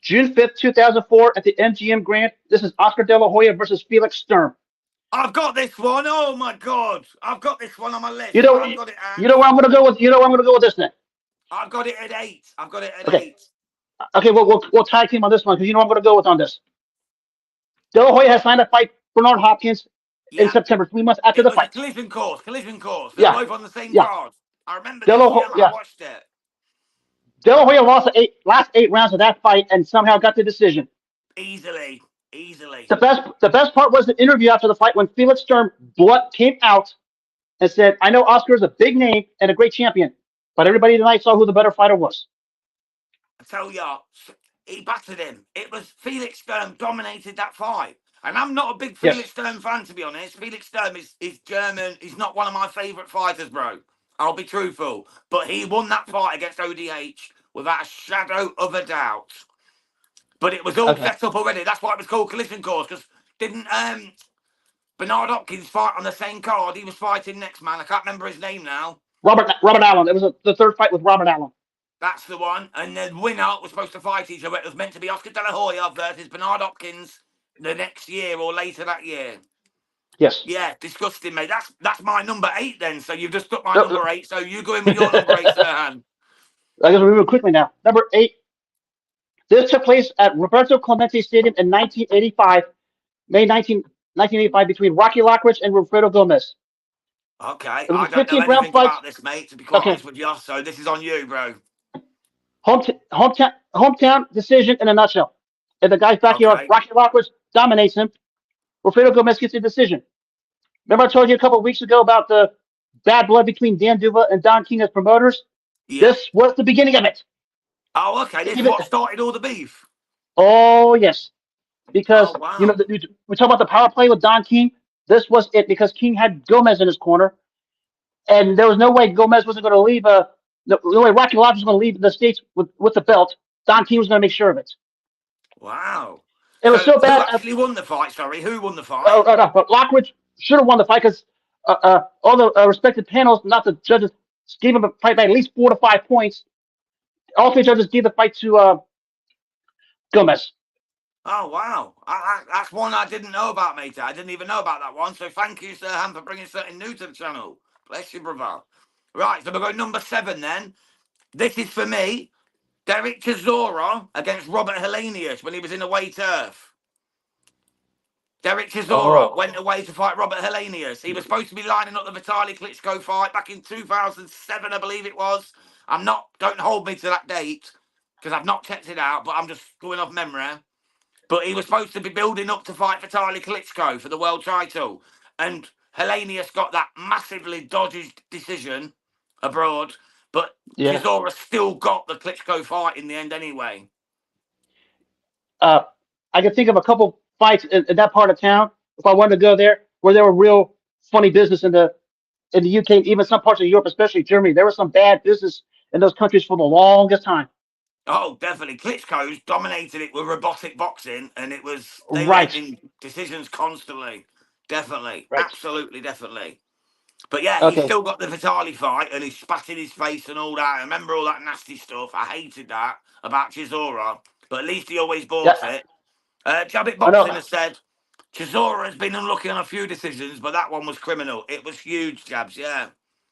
June 5th, 2004, at the MGM Grand. This is Oscar De La Hoya versus Felix Sturm. I've got this one. Oh my God, I've got this one on my list. You know where I'm going to go with. You know where I'm going to go with this then. I've got it at 8. I've got it at 8. Okay, we'll tag team on this one because you know what I'm going to go with on this. De La Hoya has signed a fight Bernard Hopkins in September, 3 months after the fight. Collision course. They're both on the same card. I remember De this. La Yeah, Ho- I yeah, watched it. De La Hoya lost the last 8 rounds of that fight and somehow got the decision. Easily, easily. The best part was the interview after the fight when Felix Sturm blood came out and said, "I know Oscar is a big name and a great champion, but everybody tonight saw who the better fighter was." I tell you, he battered him. It was Felix Sturm dominated that fight. And I'm not a big Yes. Felix Sturm fan, to be honest. Felix Sturm is German. He's not one of my favourite fighters, bro. I'll be truthful. But he won that fight against ODH without a shadow of a doubt. But it was all Okay. set up already. That's why it was called Collision Course, because didn't Bernard Hopkins fight on the same card? He was fighting next man. I can't remember his name now. Robert Allen. It was the third fight with Robert Allen. That's the one. And the winner was supposed to fight each other. It was meant to be Oscar De La Hoya versus Bernard Hopkins the next year or later that year. Yes. Yeah, disgusting, mate. That's my number 8 then. So you've just took my No, number 8. So you go in with your number 8, Serhan. I guess we'll move quickly now. Number 8. This took place at Roberto Clemente Stadium in 1985, May 1985, between Rocky Lockridge and Wilfredo Gomez. Okay, It was I a don't know 15-round anything fight. about this, mate, to be quite Okay. honest with you. So this is on you, bro. Hometown decision in a nutshell. In the guy's backyard, Okay. Rocky Lockridge dominates him. Wilfredo Gomez gets the decision. Remember I told you a couple of weeks ago about the bad blood between Dan Duva and Don King as promoters? Yeah. This was the beginning of it. Oh, okay. This is Even, what started all the beef. oh, yes. Oh, Because, wow. we talk about the power play with Don King. This was it because King had Gomez in his corner. And there was no way Gomez wasn't going to leave. No way Rocky Lockridge was going to leave the States with the belt. Don King was going to make sure of it. Wow. It was So so who bad. actually won the fight? Sorry, who won the fight? No, but Lockridge should have won the fight because all the respected panels, not the judges, gave him a fight by at least 4 to 5 points. All three judges gave the fight to Gomez. Oh, wow. That's one I didn't know about, mate. I didn't even know about that one. So thank you, Sir Han, for bringing something new to the channel. Bless you, brother. Right, so we're going number 7 then. This is for me. Derek Chisora against Robert Helenius when he was in away turf. Derek Chisora went away to fight Robert Helenius. He was supposed to be lining up the Vitaly Klitschko fight back in 2007, I believe it was. Don't hold me to that date because I've not checked it out, but I'm just going off memory. But he was supposed to be building up to fight Vitaly Klitschko for the world title. And Helenius got that massively dodgy decision abroad. But Yeah. Chisora still got the Klitschko fight in the end anyway. I can think of a couple fights in that part of town if I wanted to go there where there were real funny business in the UK, even some parts of Europe, especially Germany. There was some bad business in those countries for the longest time. Oh, definitely. Klitschko's dominated it with robotic boxing, and they went Right. in decisions constantly. Definitely. Right. Absolutely, definitely. But yeah, he Okay. still got the Vitali fight, and he spat in his face and all that. I remember all that nasty stuff. I hated that about Chisora, but at least he always bought Yeah. it. Jabbit I Boxing know. has said Chisora has been unlucky on a few decisions, but that one was criminal. It was huge, Jabs, yeah.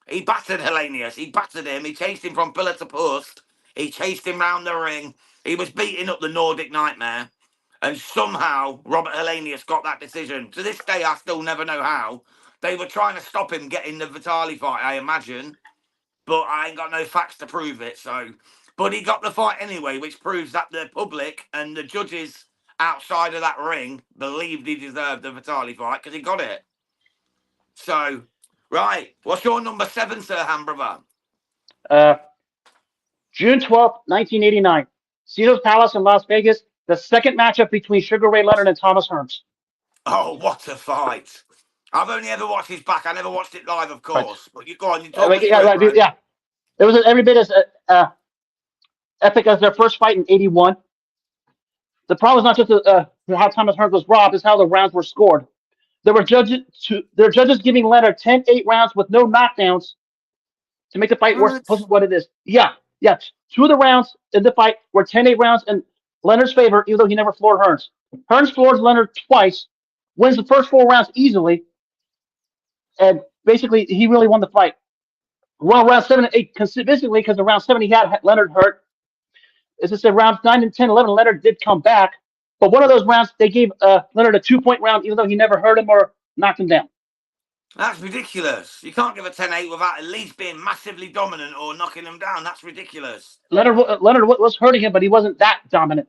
He battered Helenius. He battered him. He chased him from pillar to post. He chased him round the ring. He was beating up the Nordic Nightmare. And somehow Robert Helenius got that decision. To this day, I still never know how. They were trying to stop him getting the Vitali fight, I imagine. But I ain't got no facts to prove it. But he got the fight anyway, which proves that the public and the judges outside of that ring believed he deserved the Vitali fight because he got it. So, right. What's your number 7, Serhan, brother? June 12th, 1989. Caesar's Palace in Las Vegas. The second matchup between Sugar Ray Leonard and Thomas Hearns. Oh, what a fight. I've only ever watched his back. I never watched it live, of Right. course. But you go on, you told me Yeah, right, yeah. It was every bit as epic as their first fight in '81. The problem is not just how Thomas Hearns was robbed; it's how the rounds were scored. There were judges giving Leonard 10-8 rounds with no knockdowns to make the fight worse than what it is. Yeah. 2 of the rounds in the fight were 10-8 rounds in Leonard's favor, even though he never floored Hearns. Hearns floors Leonard twice, wins the first 4 rounds easily, and basically he really won the fight. Well, round 7 and 8 consistently because around 7 he had Leonard hurt. As I said, rounds 9 and 10, 11, Leonard did come back. But one of those rounds, they gave Leonard a 2-point round, even though he never hurt him or knocked him down. That's ridiculous. You can't give a 10-8 without at least being massively dominant or knocking them down. That's ridiculous. Leonard was hurting him, but he wasn't that dominant.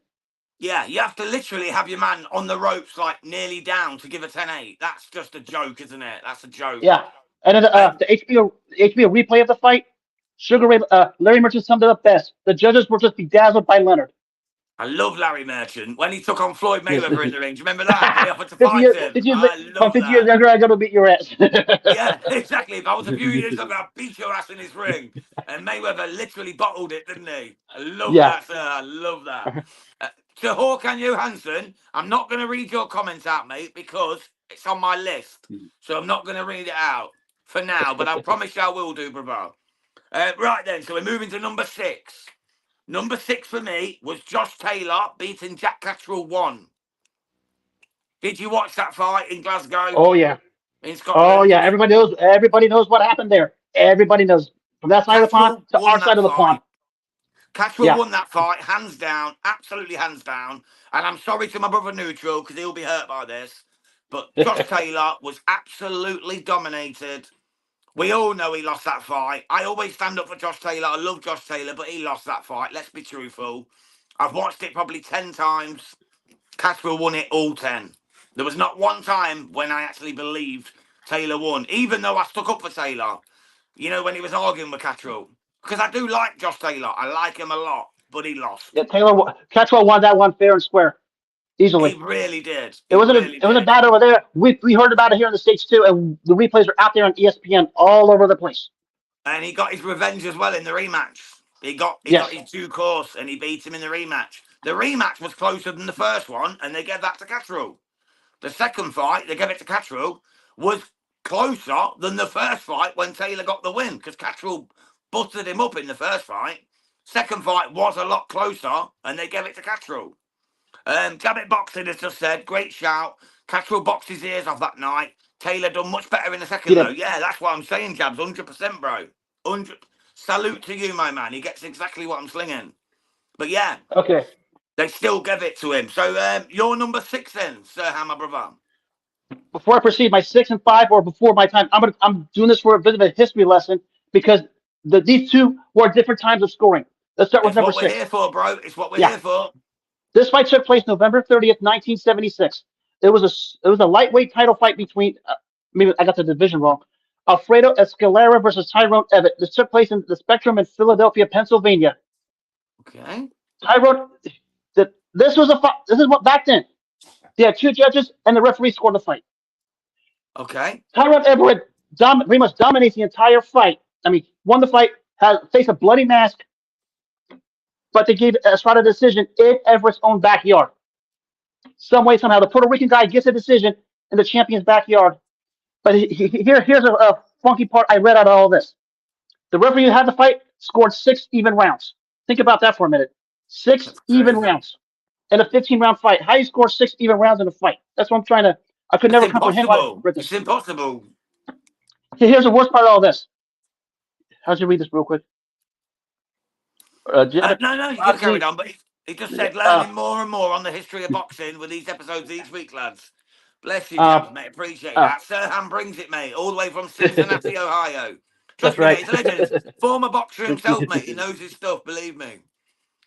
Yeah, you have to literally have your man on the ropes, like nearly down, to give a 10-8. That's just a joke, isn't it? That's a joke. Yeah, and then the HBO replay of the fight, Sugar Ray Larry Merchant summed it up best. The judges were just bedazzled by Leonard. I love Larry Merchant when he took on Floyd Yes. Mayweather in the ring. Do you remember that? When he offered to 50 fight years, him. 50 years, I love 50 years that. younger, I gotta beat your ass. Yeah, exactly. If I was a few years ago, I'd beat your ass in his ring. And Mayweather literally bottled it, didn't he? I love Yeah. that, sir. I love that. To Håkan Johansson, I'm not going to read your comments out, mate, because it's on my list. So I'm not going to read it out for now, but I promise you I will do, bravo. Right then, so we're moving to number 6. Number 6 for me was Josh Taylor beating Jack Catterall 1. Did you watch that fight in Glasgow? Oh yeah. In Oh Scotland? yeah. Everybody knows what happened there. Everybody knows from that side of the pond Catterall to won our side that of the pond. fight. Catterall Yeah. won that fight, hands down, absolutely hands down. And I'm sorry to my brother Neutral, because he'll be hurt by this. But Josh Taylor was absolutely dominated. We all know he lost that fight. I always stand up for Josh Taylor. I love Josh Taylor, but he lost that fight. Let's be truthful. I've watched it probably 10 times. Catterall won it all 10. There was not one time when I actually believed Taylor won, even though I stuck up for Taylor. You know, when he was arguing with Catterall. Because I do like Josh Taylor. I like him a lot, but he lost. Yeah. Catchwell won that one fair and square, He easily. really did. It He wasn't really it wasn't did. bad over there. We heard about it here in the States too, and the replays are out there on ESPN all over the place. And he got his revenge as well in the rematch. He got Yes. his due course and he beat him in the rematch. The rematch was closer than the first one, and they gave that to Catterall. The second fight, they gave it to Catterall, was closer than the first fight when Taylor got the win, because Catterall buttered him up in the first fight. Second fight was a lot closer, and they gave it to Catterall. Gabbett Boxing has just said, great shout. Catterall boxed his ears off that night. Taylor done much better in the second, though. Yeah, that's what I'm saying, Jabs. 100%, bro. 100. Salute to you, my man. He gets exactly what I'm slinging. But yeah. Okay. They still gave it to him. So you're number 6 then, Serhan, my brother. Before I proceed, my 6 and 5, or before my time, I'm doing this for a bit of a history lesson because these two were different times of scoring. Let's start with number 6. It's what we're here for, bro. It's what we're here for. This fight took place November 30th, 1976. It was a lightweight title fight between. Maybe I got the division wrong. Alfredo Escalera versus Tyrone Evett. This took place in the Spectrum in Philadelphia, Pennsylvania. Okay. Tyrone. This was a fight. This is what back then. They had 2 judges and the referee scored the fight. Okay. Tyrone Everett pretty much dominates the entire fight. I mean, won the fight, faced a bloody mask, but they gave a spot of decision in Everett's own backyard. Some way, somehow, the Puerto Rican guy gets a decision in the champion's backyard. But here's a funky part I read out of all this. The referee who had the fight scored 6 even rounds. Think about that for a minute. 6 even rounds in a 15-round fight. How do you score 6 even rounds in a fight? That's what I'm trying to. I could never comprehend why I read this. It's impossible. Here's the worst part of all this. How'd you read this real quick? No, you can carry on. But he just said learning more and more on the history of boxing with these episodes each week, lads. Bless you, Jabs, mate. Appreciate that. Serhan brings it, mate, all the way from Cincinnati, Ohio. Trust me, mate, he's a legend. Former boxer himself, mate. He knows his stuff, believe me.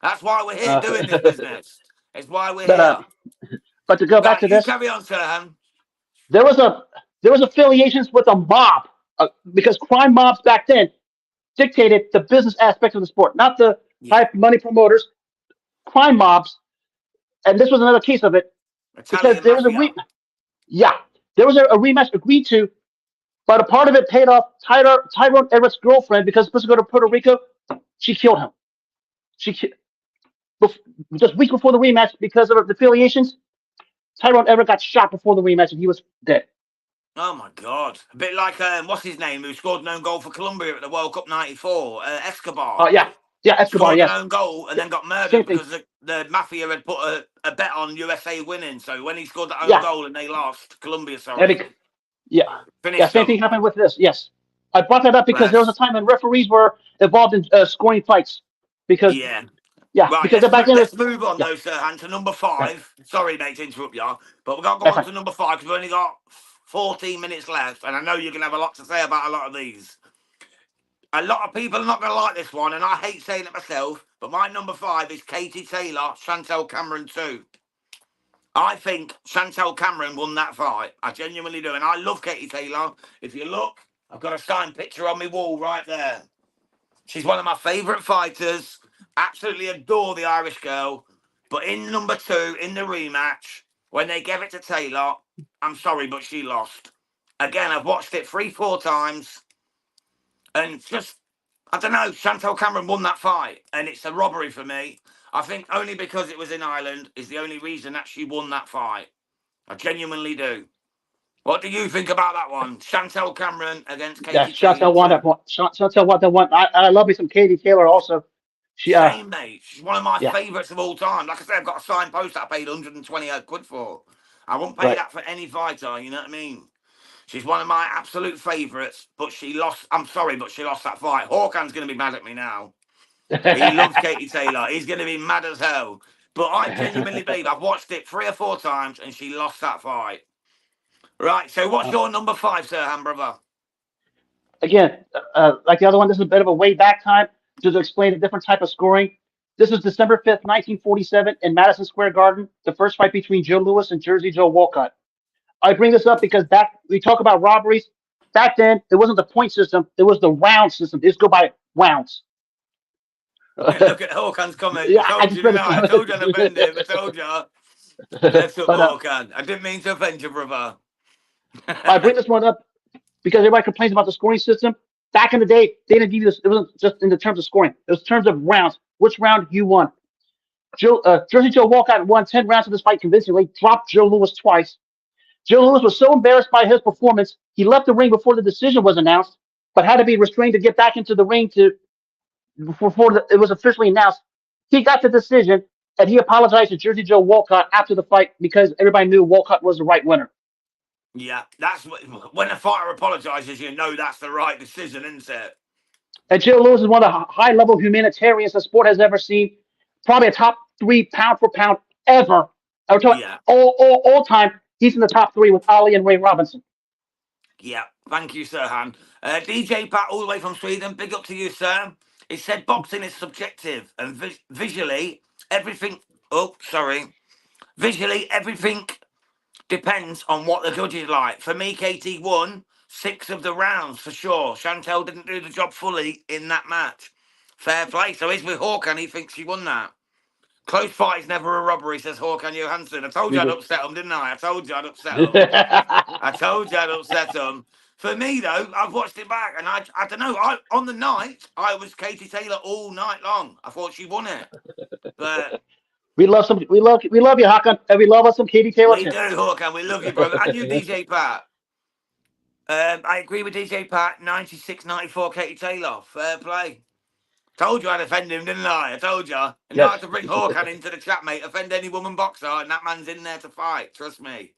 That's why we're here doing this business. It's why we're here. But to go back to this, carry on, Serhan. There was affiliations with a mob because crime mobs back then dictated the business aspect of the sport, not the high money promoters. Crime mobs, and this was another case of it because there was there was a rematch agreed to, but a part of it paid off Tyrone Everett's girlfriend because supposed to go to Puerto Rico. She killed him. Just weeks before the rematch because of the affiliations. Tyrone Everett got shot before the rematch and he was dead. Oh my God! A bit like what's his name, who scored an own goal for Colombia at the World Cup '94, Escobar. Oh yeah, Escobar. Scored yes. an own goal and then got murdered because the mafia had put a bet on USA winning. So when he scored that own goal and they lost, Colombia, sorry. Same thing happened with this. Yes, I brought that up because there was a time when referees were involved in scoring fights because right, because let's move on though, Serhan, to number 5. Sorry, mate, to interrupt you, but we've got to go on to number 5 because we've only got 14 minutes left, and I know you're going to have a lot to say about a lot of these. A lot of people are not going to like this one, and I hate saying it myself, but my number 5 is Katie Taylor, Chantel Cameron 2. I think Chantel Cameron won that fight. I genuinely do, and I love Katie Taylor. If you look, I've got a signed picture on my wall right there. She's one of my favourite fighters. Absolutely adore the Irish girl. But in number 2, in the rematch, when they gave it to Taylor, I'm sorry, but she lost. Again, I've watched it 3-4 times. And just, I don't know, Chantel Cameron won that fight. And it's a robbery for me. I think only because it was in Ireland is the only reason that she won that fight. I genuinely do. What do you think about that one? Chantel Cameron against Yeah, Katie Taylor Chantel won that 2. one. Chantel won that one. I love me some Katie Taylor also. She Same, mate. She's one of my yeah, favourites of all time. Like I said, I've got a signed poster I paid 128 quid for. I won't pay right. that for any fighter, you know what I mean? She's one of my absolute favourites, but she lost. I'm sorry, but she lost that fight. Hawkins going to be mad at me now. He loves Katie Taylor. He's going to be mad as hell. But I genuinely believe I've watched it 3 or 4 times and she lost that fight. Right, so what's your number 5, Serhan, brother? Again, like the other one, this is a bit of a way back time to explain a different type of scoring. This was December 5th, 1947, in Madison Square Garden, the first fight between Joe Louis and Jersey Joe Walcott. I bring this up because back we talk about robberies. Back then, it wasn't the point system; it was the round system. They just go by rounds. Look at Hawkins' comment. I Yeah, I told just you, read didn't the I? I told you I'd comment. offend him. I told you. Bless up, but Hawkins. I didn't mean to offend you, brother. I bring this one up because everybody complains about the scoring system. Back in the day, they didn't give you this. It wasn't just in the terms of scoring. It was terms of rounds. Which round you won? Jersey Joe Walcott won 10 rounds of this fight convincingly, dropped Joe Louis twice. Joe Louis was so embarrassed by his performance, he left the ring before the decision was announced, but had to be restrained to get back into the ring before it was officially announced. He got the decision, and he apologized to Jersey Joe Walcott after the fight because everybody knew Walcott was the right winner. Yeah, that's when a fighter apologises, you know that's the right decision, isn't it? And Joe Louis is one of the high-level humanitarians the sport has ever seen. Probably a top 3 pound for pound ever. Yeah. All time. He's in the top 3 with Ali and Ray Robinson. Yeah, thank you, Serhan. DJ Pat, all the way from Sweden, big up to you, sir. He said boxing is subjective and visually everything. Oh, sorry. Visually everything depends on what the judges like. For me, Katie won 6 of the rounds for sure. Chantel didn't do the job fully in that match. Fair play. So he's with Hawk, he thinks she won that. Close fight is never a robbery, says Håkan Johansson. I told you I'd upset him, didn't I? I told you I'd upset him. I told you I'd upset him. For me, though, I've watched it back, and I don't know. On the night, I was Katie Taylor all night long. I thought she won it, but we love you, Hakan, and we love us some Katie Taylor. we do, Håkan. We love you, brother. And you, DJ Pat. I agree with DJ Pat. 96-94, Katie Taylor. Fair play. Told you I'd offend him, didn't I? I told you. And Yes. now I have to bring Hawkan into the chat, mate. Offend any woman boxer, and that man's in there to fight. Trust me.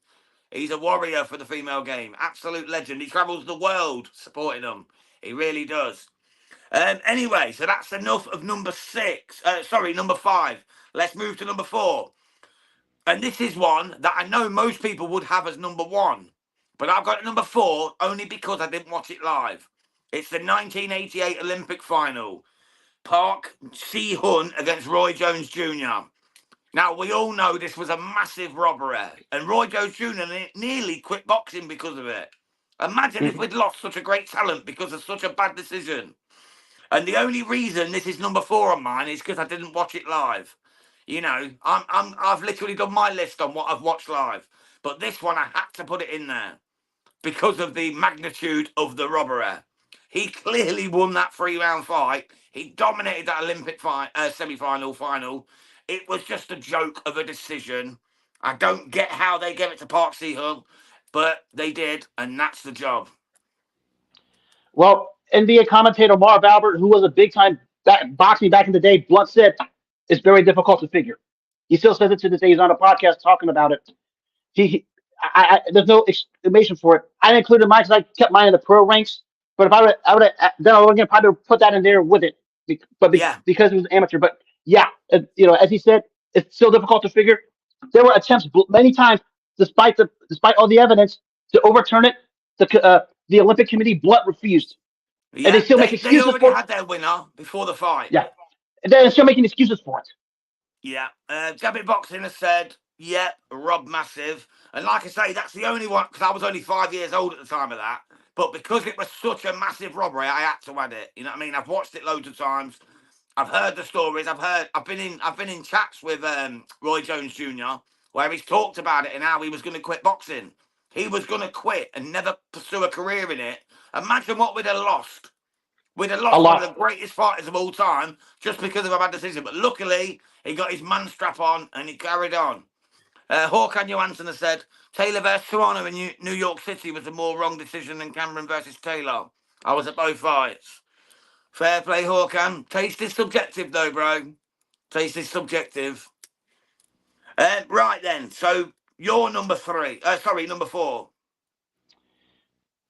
He's a warrior for the female game. Absolute legend. He travels the world supporting them. He really does. Anyway, so that's enough of number 6. Number 5. Let's move to number 4. And this is one that I know most people would have as number 1. But I've got number 4 only because I didn't watch it live. It's the 1988 Olympic final. Park Si-hun against Roy Jones Jr. Now, we all know this was a massive robbery, and Roy Jones Jr. nearly quit boxing because of it. Imagine if we'd lost such a great talent because of such a bad decision. And the only reason this is number 4 on mine is because I didn't watch it live. You know, I've literally done my list on what I've watched live, but this one I had to put it in there because of the magnitude of the robbery. He clearly won that 3-round fight. He dominated that Olympic fight, semi-final, final. It was just a joke of a decision. I don't get how they gave it to Park Si-hun, but they did, and that's the job. Well, NBA commentator Marv Albert, who was a big-time boxing back in the day, blunt said, it's very difficult to figure. He still says it to this day. He's on a podcast talking about it. There's no explanation for it. I didn't include mine because I kept mine in the pro ranks. But if I would then probably put that in there with it. Because it was amateur. But yeah, as he said, it's still difficult to figure. There were attempts many times, despite all the evidence, to overturn it. The Olympic Committee blunt refused, and they Yeah, still make they excuses already for it. had their winner before the fight. Yeah, and they're still making excuses for it. Yeah. Jabby Boxing has said, yeah, Rob Massive. And like I say, that's the only one, because I was only 5 years old at the time of that. But because it was such a massive robbery, I had to add it. You know what I mean? I've watched it loads of times. I've heard the stories. I've been in chats with Roy Jones Jr. where he's talked about it and how he was going to quit boxing. He was going to quit and never pursue a career in it. Imagine what we'd have lost. We'd have A lost one of lot. the greatest fighters of all time just because of a bad decision. But luckily, he got his man strap on and he carried on. Håkan Johansson has said Taylor versus Serrano in New York City was a more wrong decision than Cameron versus Taylor. I was at both fights. Fair play, Håkan. Taste is subjective, though, bro. Taste is subjective. Right then. So you're number three. Number four.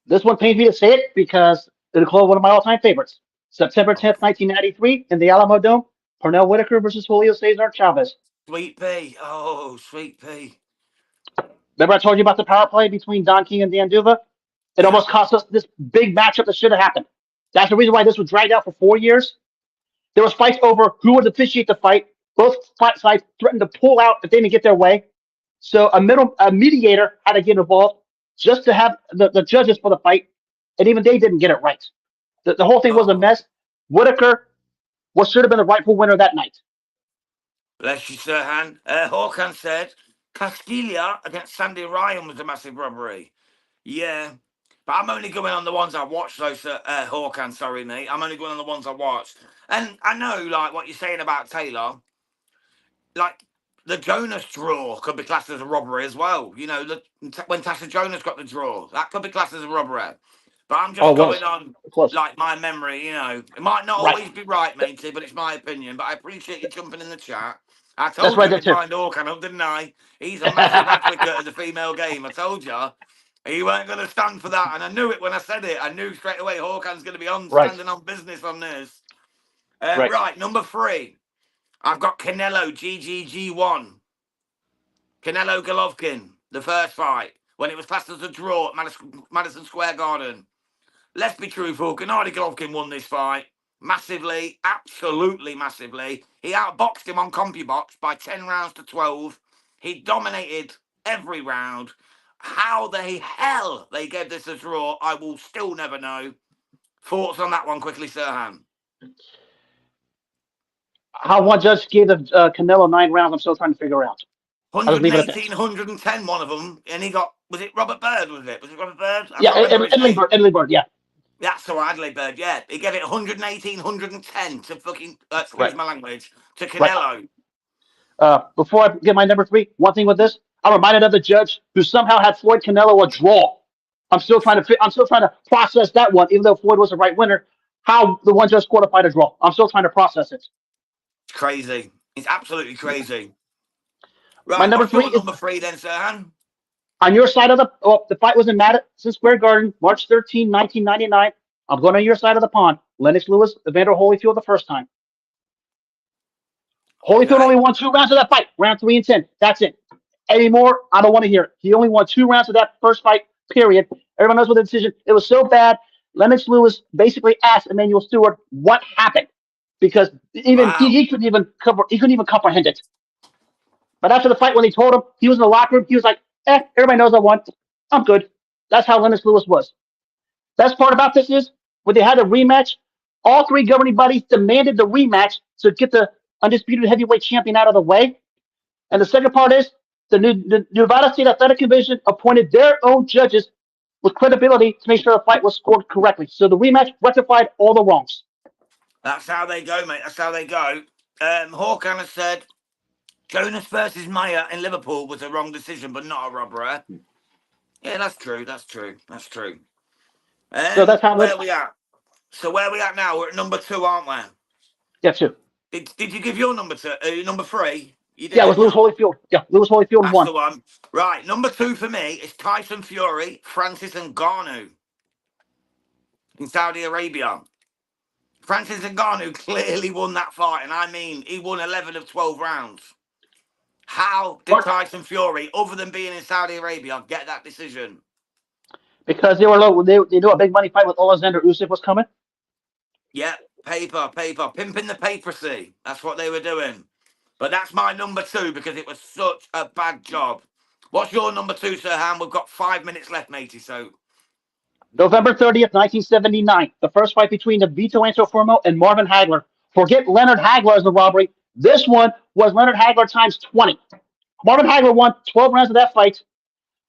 This one pains me to say it because it'll call one of my all-time favorites. September 10th, 1993, in the Alamo Dome, Pernell Whitaker versus Julio Cesar Chavez. Sweet pea. Oh, sweet pea. Remember I told you about the power play between Don King and Dan Duva? It Yeah. almost cost us this big matchup that should have happened. That's the reason why this was dragged out for 4 years. There was fights over who would officiate the fight. Both sides threatened to pull out if they didn't get their way. So a mediator had to get involved just to have the judges for the fight, and even they didn't get it right. The whole thing was a Oh, mess. Whitaker should have been the rightful winner that night. bless you, Serhan. Håkan said Castilla against Sandy Ryan was a massive robbery. Yeah. But I'm only going on the ones I watched, though, Håkan, sorry, mate. I'm only going on the ones I watched. And I know, like, what you're saying about Taylor. Like, the Jonas draw could be classed as a robbery as well. You know, when Tasha Jonas got the draw, that could be classed as a robbery. But I'm Oh, just it going was. on, It was. like, my memory, you know. It might not Right. always be right, matey, but it's my opinion. But I appreciate you jumping in the chat. I That's told right you there, we'd too. line Orkan up, didn't I? He's a massive advocate of the female game. I told you. He weren't going to stand for that. And I knew it when I said it. I knew straight away Hawkins going to be on Right. standing on business on this. Right. Right, number three. I've got Canelo GGG1. Canelo Golovkin, the first fight, when it was classed as a draw at Madison Square Garden. Let's be truthful, Gennady Golovkin won this fight massively, absolutely massively. He outboxed him on CompuBox by 10 rounds to 12. He dominated every round. How the hell they gave this a draw, I will still never know. Thoughts on that one quickly, Serhan? How one judge gave the Canelo 9 rounds, I'm still trying to figure out. I'll just leave it at that. 110, one of them, and he got, was it Robert Bird, was it? Was it Robert Bird? I Yeah, can't remember his name. Edley Bird, yeah. That's all right, Adley Bird, yeah. He gave it 118, 110 to fucking, excuse Right. my language, to Right. Canelo. Before I get my number three, one thing with this, I'm reminded of the judge who somehow had Floyd Canelo a draw. I'm still trying to process that one, even though Floyd was the right winner. How the one judge qualified a draw. I'm still trying to process it. It's crazy. It's absolutely crazy. My Right, number what's your three is number three then, Serhan? on your side of the fight was in Madison Square Garden, March 13, 1999. I'm going on your side of the pond. Lennox Lewis, Evander Holyfield the first time. Holyfield only Okay. won 2 rounds of that fight, round 3 and 10. That's it. Anymore, I don't want to hear it. He only won 2 rounds of that first fight, period. Everyone knows what the decision. It was so bad. Lennox Lewis basically asked Emmanuel Stewart what happened because even Wow. he couldn't even comprehend it. But after the fight, when they told him he was in the locker room, he was like, everybody knows I won. I'm good. That's how Lennox Lewis was. Best part about this is when they had a rematch, all three governing bodies demanded the rematch to get the undisputed heavyweight champion out of the way. And the second part is the Nevada State Athletic Commission appointed their own judges with credibility to make sure the fight was scored correctly. So the rematch rectified all the wrongs. That's how they go, mate. That's how they go. Hawkan has said Jonas versus Mayer in Liverpool was a wrong decision, but not a robbery. Yeah, that's true. That's true. That's true. So that's how Where we at? So where we at now? We're at number two, aren't we? Yeah, too. Did you give your number number three? You did, Yeah, it was didn't Lewis you? Holyfield. Yeah, Lewis Holyfield That's won. the one. Right, number two for me is Tyson Fury, Francis Ngannou in Saudi Arabia. Francis Ngannou clearly won that fight, and I mean, he won 11 of 12 rounds. How did Tyson Fury, other than being in Saudi Arabia, get that decision? Because they were low. They knew a big money fight with Alexander Usyk was coming. Yeah, paper, pimping the papacy. That's what they were doing. But that's my number 2 because it was such a bad job. What's your number 2, Serhan? We've got 5 minutes left, matey. So November 30th, 1979, the first fight between the Vito Antuofermo and Marvin Hagler. Forget Leonard Hagler as the robbery. This one was Leonard Hagler times 20. Marvin Hagler won 12 rounds of that fight.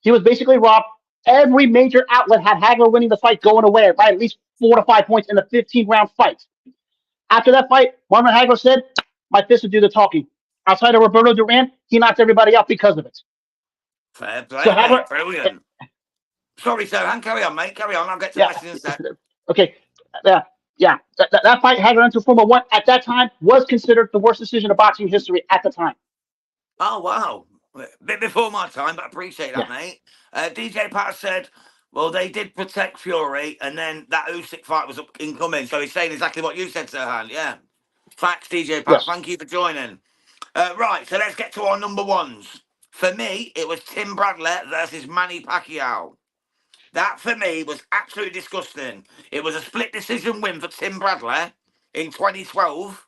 He was basically robbed. Every major outlet had Hagler winning the fight going away by at least 4 to 5 points in the 15-round fight. After that fight, Marvin Hagler said, "My fist would do the talking." Outside of Roberto Duran, he knocked everybody out because of it. fair play, So Hagler, mate. Brilliant. Sorry, Serhan. Carry on, mate. Carry on. I'll get to the yeah, question in a sec. okay, yeah, that fight Hagler into Formula One at that time was considered the worst decision of boxing history at the time. Oh, wow. A bit before my time, but I appreciate that, Yeah. mate. DJ Pat said, well, they did protect Fury, and then that Usyk fight was up incoming. So he's saying exactly what you said, Serhan. Yeah. Facts, DJ Pat. Yes. Thank you for joining. Right, so let's get to our number 1s. For me, it was Tim Bradley versus Manny Pacquiao. That, for me, was absolutely disgusting. It was a split decision win for Tim Bradley in 2012.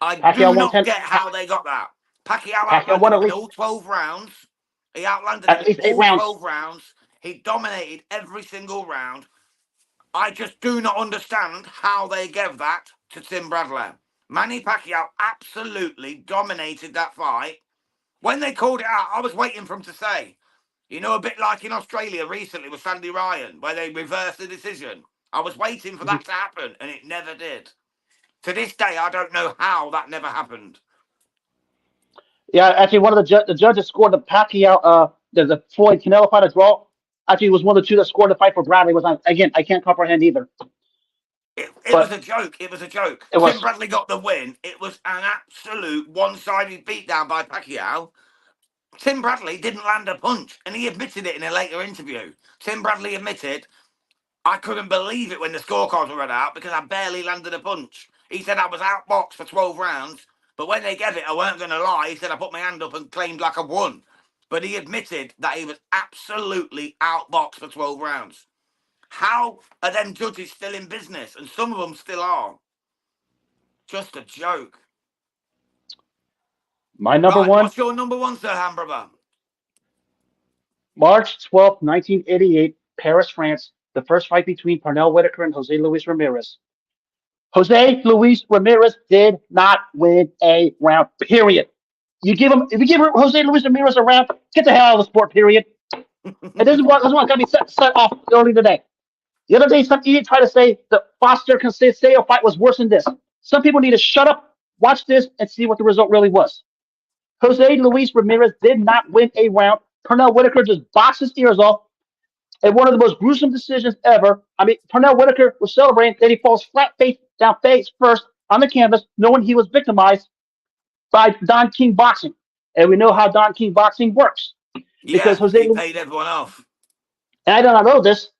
I Pacquiao do won not 10. get how they got that. Pacquiao Pacquiao outlanded won at him in least all 12 rounds. He outlanded him in 8 all rounds. 12 rounds. He dominated every single round. I just do not understand how they gave that to Tim Bradley. Manny Pacquiao absolutely dominated that fight. When they called it out, I was waiting for him to say, you know, a bit like in Australia recently with Sandy Ryan, where they reversed the decision. I was waiting for that to happen, and it never did. To this day, I don't know how that never happened. Yeah, actually, one of the judges scored the Pacquiao, the Floyd Canelo fight as well. Actually, it was one of the two that scored the fight for Bradley. Again, I can't comprehend either. It was But a joke. It was a joke. it Tim was. Bradley got the win. It was an absolute one-sided beatdown by Pacquiao. Tim Bradley didn't land a punch, and he admitted it in a later interview. Tim Bradley admitted, I couldn't believe it when the scorecards were read out because I barely landed a punch. He said I was outboxed for 12 rounds, but when they gave it, I weren't going to lie. He said I put my hand up and claimed like I won. But he admitted that he was absolutely outboxed for 12 rounds. How are them judges still in business? And some of them still are. Just a joke. My number Right, one, what's your number 1, Serhan, brother? March 12th, 1988, Paris, France. The first fight between Pernell Whitaker and Jose Luis Ramirez. Jose Luis Ramirez did not win a round, period. If you give Jose Luis Ramirez a round, get the hell out of the sport, period. And this is what got me set off early today. The other day, some idiot tried to say the Foster Conceição fight was worse than this. Some people need to shut up, watch this, and see what the result really was. Jose Luis Ramirez did not win a round. Pernell Whitaker just boxed his ears off. And one of the most gruesome decisions ever. I mean, Pernell Whitaker was celebrating that he falls flat face first on the canvas, knowing he was victimized by Don King Boxing. And we know how Don King Boxing works. Yeah, he paid everyone off. And I did not know this.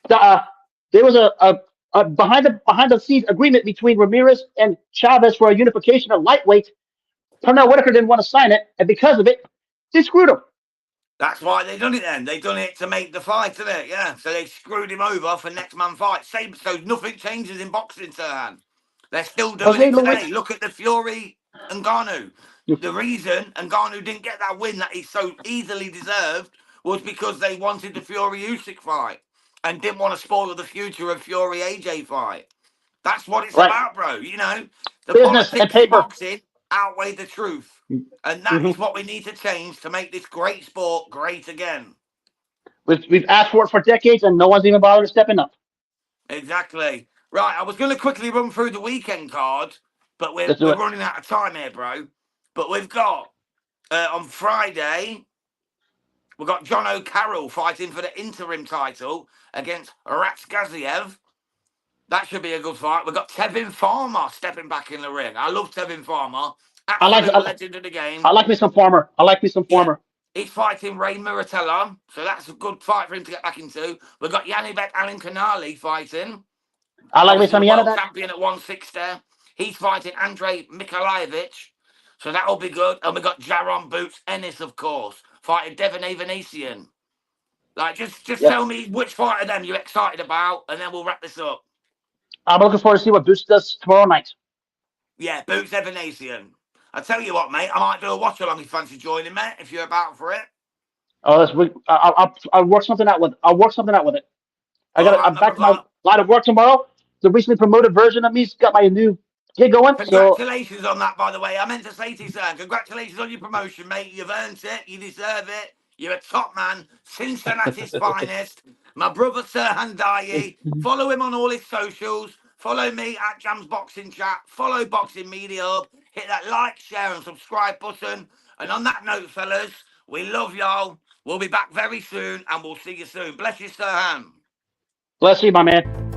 There was a behind the scenes agreement between Ramirez and Chavez for a unification of lightweight. Pernell Whitaker didn't want to sign it, and because of it, they screwed him. That's why they done it then. They done it to make the fight, didn't it? Yeah. So they screwed him over for next man fight. Same, so nothing changes in boxing, Serhan. They're still doing it today. Look at the Fury and Ngannou. The reason Ngannou didn't get that win that he so easily deserved was because they wanted the Fury Usyk fight and didn't want to spoil the future of Fury AJ fight. That's what it's about, bro. You know, the business politics and paper of boxing outweigh the truth. And that is what we need to change to make this great sport great again. We've asked for it for decades, and no one's even bothered stepping up. Exactly. Right, I was going to quickly run through the weekend card, but we're running out of time here, bro. But we've got, on Friday, we've got John O'Carroll fighting for the interim title against Ratsgaziev. That should be a good fight. We've got Tevin Farmer stepping back in the ring. I love Tevin Farmer. Absolute legend of the game. I like me some Farmer. Yeah. He's fighting Ray Muratella, so that's a good fight for him to get back into. We've got Yanibek Alinkanali fighting. I like me some Yanibek. Champion at 160. He's fighting Andrei Mikhailevich, so that'll be good. And we've got Jaron Boots Ennis, of course, fighting Devin Avanesian. Like, just tell me which fight of them you're excited about, and then we'll wrap this up. I'm looking forward to see what Boots does tomorrow night. Yeah, Boots Evanesian. I tell you what, mate, I might do a watch along if you fancy joining, mate, if you're about for it. Oh, I'll work something out with. I'll work something out with it. I'm back to my line of work tomorrow. The recently promoted version of me's got my new gig going. Congratulations on that, by the way. I meant to say to you, sir, congratulations on your promotion, mate. You've earned it. You deserve it. You're a top man. Cincinnati's finest. My brother, Serhan Dye. Follow him on all his socials. Follow me at Jams Boxing Chat. Follow Boxing Media Hub. Hit that like, share, and subscribe button. And on that note, fellas, we love y'all. We'll be back very soon, and we'll see you soon. Bless you, Serhan. Bless you, my man.